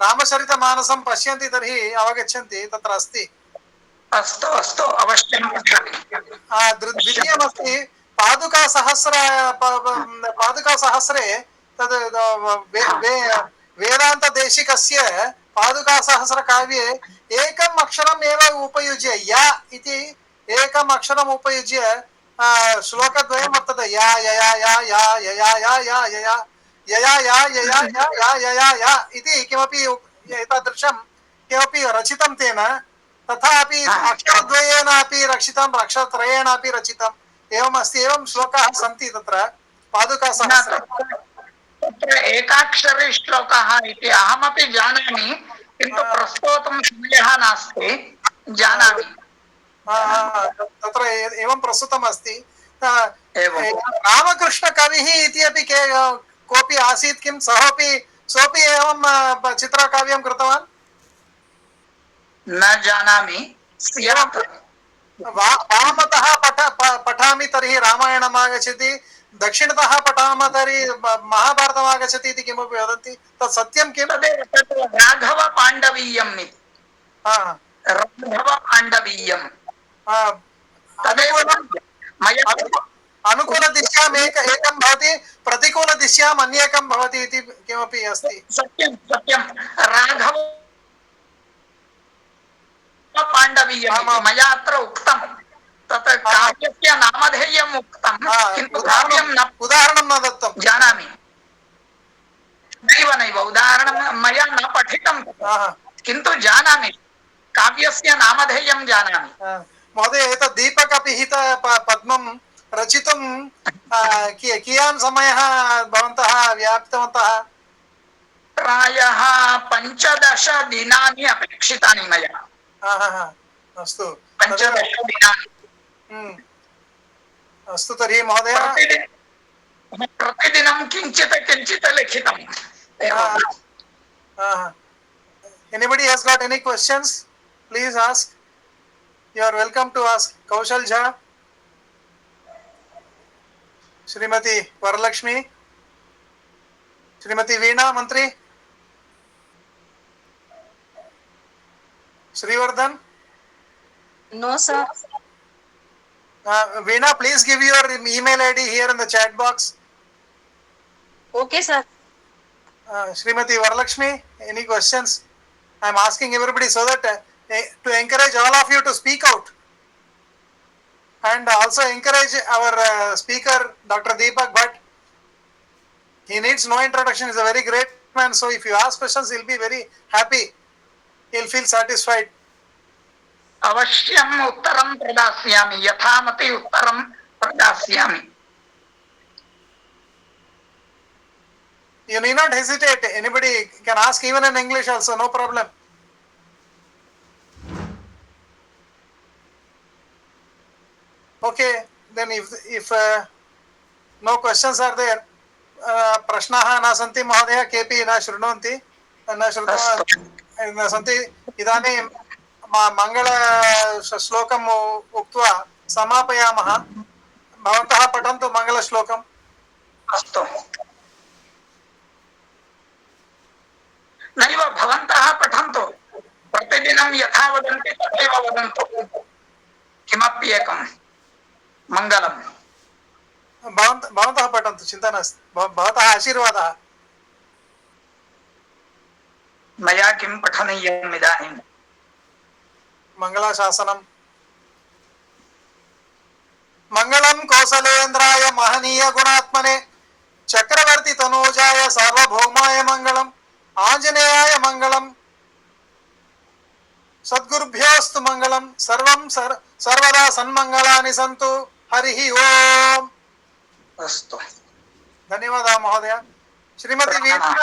रामचरितमानसं पश्यन्ति तर्हि अवगच्छन्ति तत्र अस्ति। अस्तु अस्तु अवश्यं पठामि। द्वितीयमस्ति पादुकासहस्रे तद् वेदान्तदेशिकस्य पादुकासहस्रकाव्ये एकम् अक्षरम् एव उपयुज्य या इति एकम् अक्षरम् उपयुज्य श्लोकद्वयं वर्तते या यया या या यया या या यया यया या यया या या यया या इति किमपि एतादृशं किमपि रचितं तेन तथापि अक्षरद्वयेन अपि रक्षितं अक्षरत्रयेण अपि रचितम् एवम् अस्ति। एवं श्लोकाः सन्ति तत्र पादुकासहस्रे। तत्र एकाक्षरी श्लोकः इति अहमपि जानामि, किन्तु प्रस्तोतुं समयः नास्ति। जानामि तत्र एवं प्रस्तुतम् अस्ति। रामकृष्णकविः इति अपि कोऽपि आसीत् किं? सोऽपि एवं चित्रकाव्यं कृतवान्? न जानामि। वामतः पठामि तर्हि रामायणम् आगच्छति, दक्षिणतः पठामः तर्हि महाभारतम् आगच्छति इति किमपि वदन्ति, तत् सत्यं किम्? राघवपाण्डवीयम् इति। राघवपाण्डवीयम् अनुकूलदिश्याम् एकं भवति, प्रतिकूलदिश्याम् अन्येकं भवति इति किमपि अस्ति। सत्यं सत्यं। राघवपाण्डवीयम् मया अत्र उक्तं। तत् काव्यस्य नामधेयम् उक्तं, किन्तु काव्यं न उदाहरणं न दत्तं। जानामि। नैव नैव उदाहरणं मया न पठितं, किन्तु जानामि। काव्यस्य नामधेयं जानामि। महोदय, एतत् दीपकपिहित पद्मं रचितुं कियान् समयः भवन्तः व्यापितवन्तः? प्रायः 15 दिनानि अपेक्षितानि मया। अस्तु, 15 दिनानि। अस्तु तर्हि महोदय, प्रतिदिनं किञ्चित् किञ्चित् लिखितम्। Anybody has got any questions? Please ask. You are welcome to ask. Kaushal Jha, Srimati Varalakshmi, Srimati Veena Mantri, Srivardhan. No, sir. Veena, please give your email ID here in the chat box. Okay, sir. Srimati Varalakshmi, any questions? I am asking everybody so that to encourage all of you to speak out, and also encourage our speaker Dr. Deepak Bhatt. He needs no introduction. He is a very great man. So if you ask questions, he will be very happy. He will feel satisfied. अवश्यम् उत्तरं प्रदास्यामि, यथामति उत्तरं प्रदास्यामि। You need not hesitate. Anybody can ask even in English also, no problem. Okay, then if no questions are there, प्रश्नाः न सन्ति महोदय, केपि न शृण्वन्ति, न श्रुतवान् सन्ति, इदानीं मङ्गलश्लोकम् उक्त्वा समापयामः। भवन्तः पठन्तु मङ्गलश्लोकम्। अस्तु। नैव भवन्तः पठन्तु, प्रतिदिनं यथा वदन्ति तथैव वदन्तु, किमपि एकं मङ्गलम्। भवन्तः पठन्तु, चिन्ता नास्ति, भवतः आशीर्वादः। मया किं पठनीयम् इदानीं? मङ्गलाशासनम्। मङ्गलं कौसलेन्द्राय महनीय गुणात्मने चक्रवर्ती तनूजाय सार्वभौमाय मङ्गलम् आञ्जनेयाय मङ्गलम् सद्गुरुभ्योऽस्तु मङ्गलम् सर्वं सर्वदा सन्मङ्गलानि सन्तु। हरिः ओम्। अस्तु, धन्यवादः महोदय। Srimati Veena,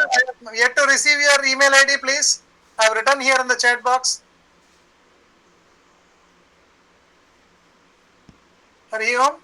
yet to receive your email ID, please. I have written here in the chat box. Harihi Om.